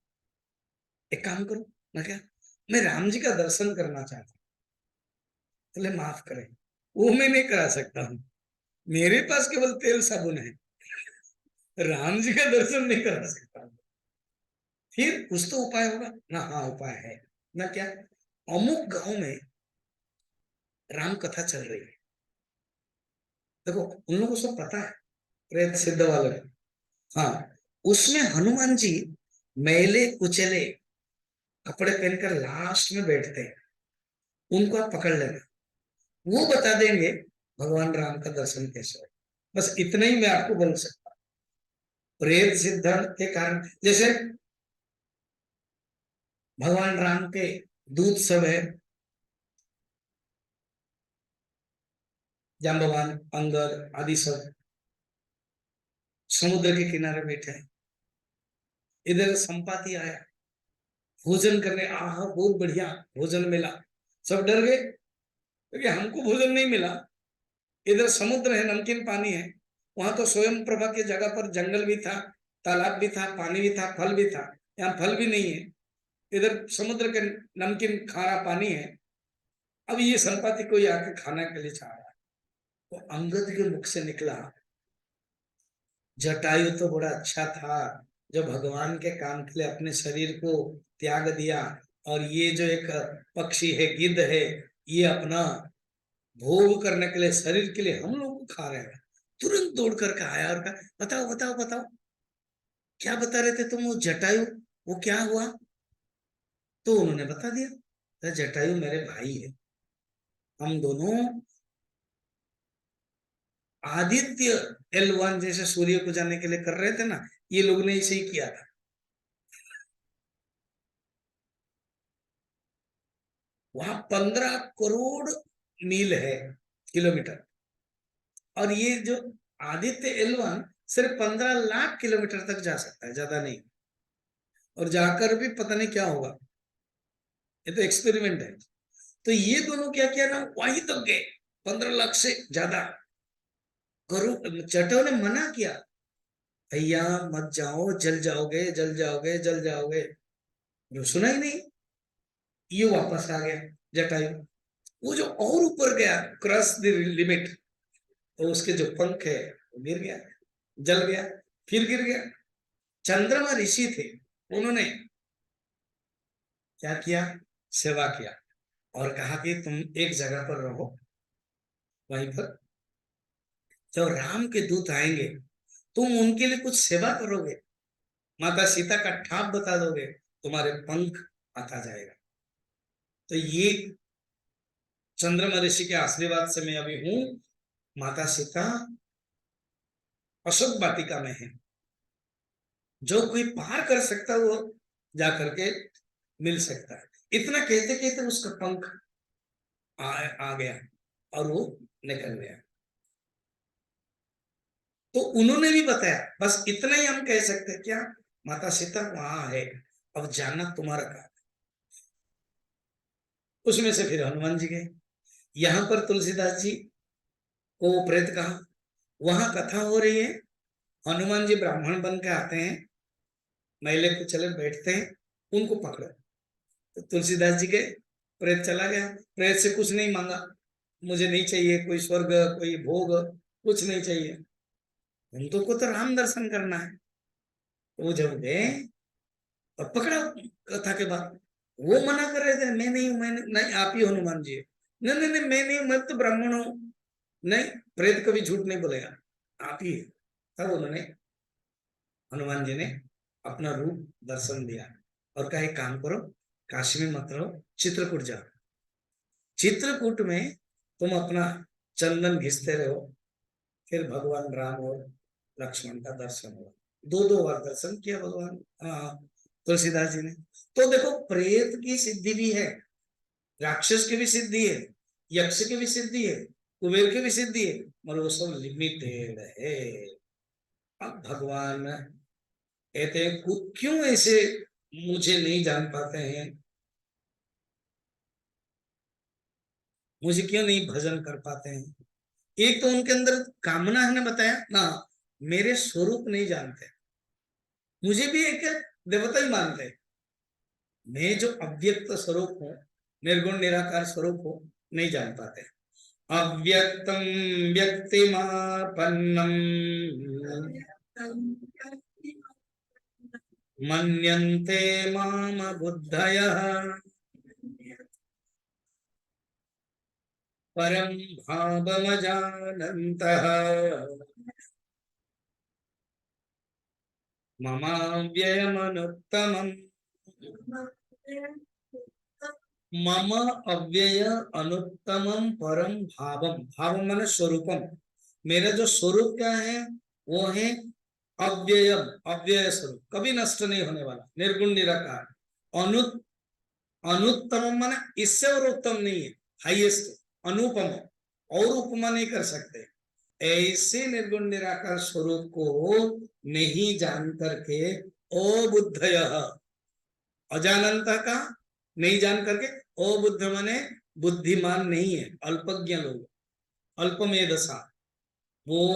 एक काम करो। मैं क्या? मैं राम जी का दर्शन करना चाहता हूँ। बोले माफ करें, वो मैं नहीं करा सकता हूँ, मेरे पास केवल तेल साबुन है, राम जी का दर्शन नहीं करा सकता हूँ। फिर कुछ तो उपाय होगा ना? हाँ उपाय है ना। क्या? अमुक गांव में राम कथा चल रही है। देखो उन लोगों को सब पता है, प्रेत सिद्ध वाले। हाँ, उसमें हनुमान जी मैले कुचले कपड़े पहनकर लास्ट में बैठते हैं, उनको आप पकड़ लेना, वो बता देंगे भगवान राम का दर्शन कैसे हो। बस इतना ही मैं आपको बोल सकता हूँ। प्रेत सिद्धांत के कारण, जैसे भगवान राम के दूत सब है, जाम्बवान, अंगद आदि सब समुद्र के किनारे बैठे हैं। इधर संपाति आया भोजन करने, आह बहुत बढ़िया भोजन मिला। सब डर गए क्योंकि हमको भोजन नहीं मिला। इधर समुद्र है, नमकीन पानी है, वहां तो स्वयं प्रभा की जगह पर जंगल भी था, तालाब भी था, पानी भी था, फल भी था। यहाँ फल भी नहीं है, इधर समुद्र के नमकीन खारा पानी है। अब ये संपाति कोई आके खाने के लिए चाह रहा है। तो अंगद के मुख से निकला, जटायु तो बड़ा अच्छा था, जो भगवान के काम के लिए अपने शरीर को त्याग दिया, और ये जो एक पक्षी है, गिद्ध है, ये अपना भोग करने के लिए, शरीर के लिए हम लोग को खा रहे हैं। तुरंत दौड़ करके आया और कहा, बताओ बताओ बताओ, क्या बता रहे थे तुम? वो जटायु, वो क्या हुआ? तो उन्होंने बता दिया, "तो जटायु मेरे भाई है, हम दोनों आदित्य L1 जैसे सूर्य को जाने के लिए कर रहे थे ना, ये लोग ने इसे ही किया था। वहां 15 करोड़ मील है, किलोमीटर, और ये जो आदित्य L1 सिर्फ 15 लाख किलोमीटर तक जा सकता है, ज्यादा नहीं। और जाकर भी पता नहीं क्या होगा, ये तो एक्सपेरिमेंट है। तो ये दोनों क्या किया ना, वहीं तक गए, 15 लाख से ज्यादा। करोड़ चटों ने मना किया, भैया मत जाओ, जल जाओगे जल जाओगे जल जाओगे। जो सुना ही नहीं, ये वापस आ गया जटायु। वो जो और ऊपर गया, क्रॉस द लिमिट, तो उसके जो पंख है वो गिर गया, जल गया, फिर गिर गया। चंद्रमा ऋषि थे, उन्होंने क्या किया? सेवा किया, और कहा कि तुम एक जगह पर रहो, वहीं पर जब राम के दूत आएंगे तुम उनके लिए कुछ सेवा करोगे, माता सीता का ठाप बता दोगे, तुम्हारे पंख आता जाएगा। तो ये चंद्रमा ऋषि के आशीर्वाद से मैं अभी हूं। माता सीता अशोक वाटिका में है। जो कोई पार कर सकता है वो जा करके मिल सकता है। इतना कहते कहते उसका पंख आ गया और वो निकल गया। तो उन्होंने भी बताया, बस इतना ही हम कह सकते हैं क्या, माता सीता वहां है, अब जानना तुम्हारा काम। उसमें से फिर हनुमान जी गए। यहां पर तुलसीदास जी को प्रेत कहा, वहां कथा हो रही है। हनुमान जी ब्राह्मण बन के आते हैं, मैले को चले बैठते हैं, उनको पकड़ो। तो तुलसीदास जी के प्रेत चला गया। प्रेत से कुछ नहीं मांगा, मुझे नहीं चाहिए कोई स्वर्ग कोई भोग, कुछ नहीं चाहिए, हम तो को तो राम दर्शन करना है। तो वो जब गए और पकड़ा कथा के बाद, वो मना कर रहे थे, मैं नहीं हूं, मैं नहीं, आप ही हनुमान जी है। नहीं नहीं नहीं, मैं नहीं हूं, मैं तो ब्राह्मण हूं। नहीं, प्रेत कभी झूठ नहीं बोलेगा, आप ही है। तब उन्होंने, हनुमान जी ने अपना रूप दर्शन दिया और कहा एक काम करो, काशी में मत रहो, चित्रकूट जाओ। चित्रकूट में तुम अपना चंदन घिसते रहो, फिर भगवान राम और लक्ष्मण का दर्शन हुआ। दो दो बार दर्शन किया भगवान तुलसीदास जी ने। तो देखो, प्रेत की सिद्धि भी है, राक्षस की भी सिद्धि है, यक्ष की भी सिद्धि है, कुबेर की भी सिद्धि है, मगर वो सब लिमिटेड है। अब भगवान कहते हैं क्यों ऐसे मुझे नहीं जान पाते हैं, मुझे क्यों नहीं भजन कर पाते हैं। एक तो उनके अंदर कामना है, ना बताया ना, मेरे स्वरूप नहीं जानते, मुझे भी एक देवता ही मानते हैं। मैं जो अव्यक्त स्वरूप हूँ, निर्गुण निराकार स्वरूप हूँ, नहीं जान पाते। अव्यक्तम व्यक्तिमापन्नम मन्यन्ते माम बुद्धयः परम भावमजानन्तः ममाव्ययमनुत्तमम्। मम अव्यय अनुत्तमम परम भावम, भावम माने स्वरूपम, मेरा जो स्वरूप क्या है वो है अव्ययम, अव्यय स्वरूप, कभी नष्ट नहीं होने वाला, निर्गुण निराकार। अनु अनुत्तम माने इससे और उत्तम नहीं है, हाईएस्ट, अनुपम, और उपमा नहीं कर सकते। ऐसे निर्गुण निराकार स्वरूप को नहीं जान करके अबुद्धय, अजानंता का नहीं जान करके, अबुद्ध माने बुद्धिमान नहीं है, अल्पज्ञ लोग, अल्पमेधसा, वो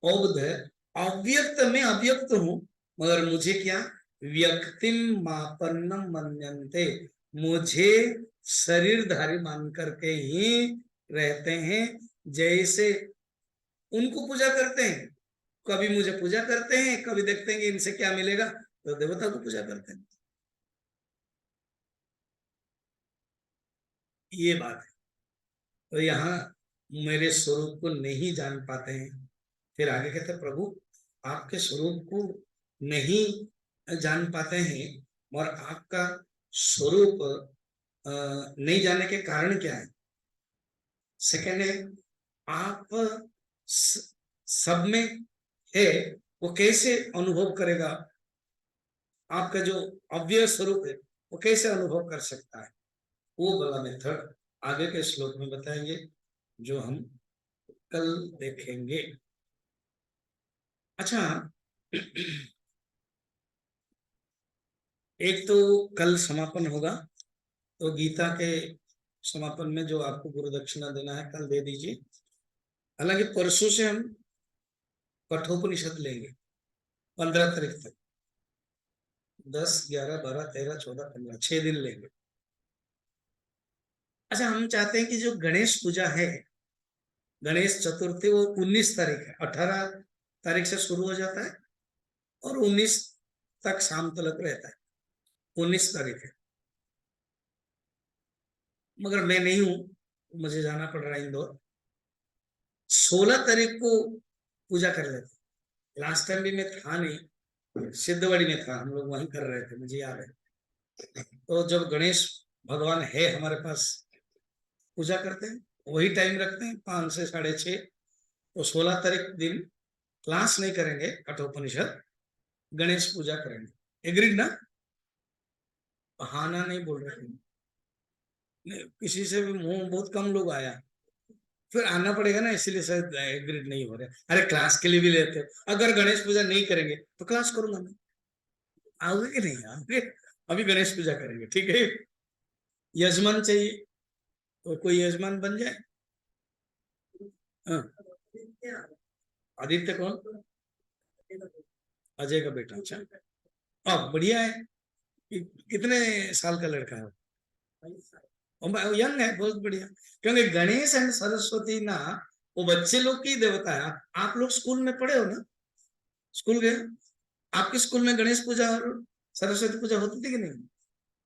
अबुद्ध है। अव्यक्त में अव्यक्त हूं, मगर मुझे क्या, व्यक्तिम मापन्नम मन्यन्ते, मुझे शरीरधारी मान करके ही रहते हैं। जैसे उनको पूजा करते हैं, कभी मुझे पूजा करते हैं, कभी देखते हैं कि इनसे क्या मिलेगा तो देवता को पूजा करते हैं। ये बात है। तो यहाँ मेरे स्वरूप को नहीं जान पाते हैं। फिर आगे कहते प्रभु, आपके स्वरूप को नहीं जान पाते हैं, और आपका स्वरूप नहीं जानने के कारण क्या है। सेकंड है, आप सब में है, वो कैसे अनुभव करेगा, आपका जो अव्यय स्वरूप है वो कैसे अनुभव कर सकता है। वो वाला मेथड आगे के श्लोक में बताएंगे, जो हम कल देखेंगे। अच्छा, एक तो कल समापन होगा, तो गीता के समापन में जो आपको गुरु दक्षिणा देना है कल दे दीजिए। हालांकि परसों से हम कठोपनिषद लेंगे 15 तारीख तक, 10, 11, 12, 13, 14, 15, 6 दिन लेंगे। अच्छा, हम चाहते हैं कि जो गणेश पूजा है, गणेश चतुर्थी, वो 19 तारीख है, 18 तारीख से शुरू हो जाता है और 19 तक शाम तक रहता है। 19 तारीख है, मगर मैं नहीं हूं, मुझे जाना पड़ रहा है इंदौर। 16 तारीख को पूजा कर लेते। लास्ट टाइम भी मैं था नहीं, सिद्धवाड़ी में था, हम लोग वहीं कर रहे थे, मुझे याद है। तो जब गणेश भगवान है हमारे पास, पूजा करते हैं, वही टाइम रखते हैं 5 से 6:30। तो 16 तारीख दिन क्लास नहीं करेंगे कठोपनिषद, गणेश पूजा करेंगे। एग्रीड ना? हाँ ना नहीं बोल रहे हैं। नहीं, किसी से भी मुंह बहुत कम लोग आया, फिर आना पड़ेगा ना, इसीलिए शायद एग्रीड नहीं हो रहे। अरे क्लास के लिए भी लेते हो, अगर गणेश पूजा नहीं करेंगे तो क्लास करूंगा मैं। आओगे कि नहीं आओगे? अभी गणेश पूजा करेंगे, ठीक है? यजमान चाहिए, तो कोई यजमान बन जाए। हाँ। आदित्य कौन? अजय का बेटा, अच्छा। बढ़िया है। कितने साल का लड़का है? यंग है, बहुत बढ़िया। क्योंकि गणेश एंड सरस्वती ना, वो बच्चे लोग की देवता है। आप लोग स्कूल में पढ़े हो ना? स्कूल गए? आपके स्कूल में गणेश पूजा और सरस्वती पूजा होती थी कि नहीं?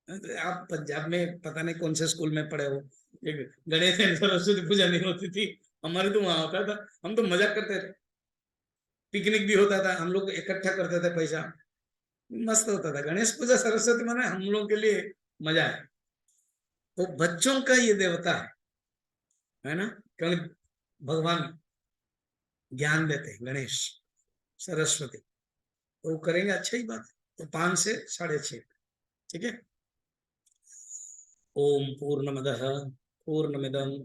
तो आप पंजाब में पता नहीं कौन से स्कूल में पढ़े हो, ये गणेश एंड सरस्वती पूजा नहीं होती थी। हमारे तो वहां होता था, हम तो मजाक करते थे। पिकनिक भी होता था, हम लोग इकट्ठा करते थे पैसा, मस्त होता था। गणेश पूजा सरस्वती माने हम लोग के लिए मजा है। तो बच्चों का ये देवता है ना? क्योंकि भगवान ज्ञान देते हैं, गणेश सरस्वती। तो वो करेंगे, अच्छा ही बात है। तो 5 से 6:30, ठीक है। ओम पूर्णमदः पूर्णमिदं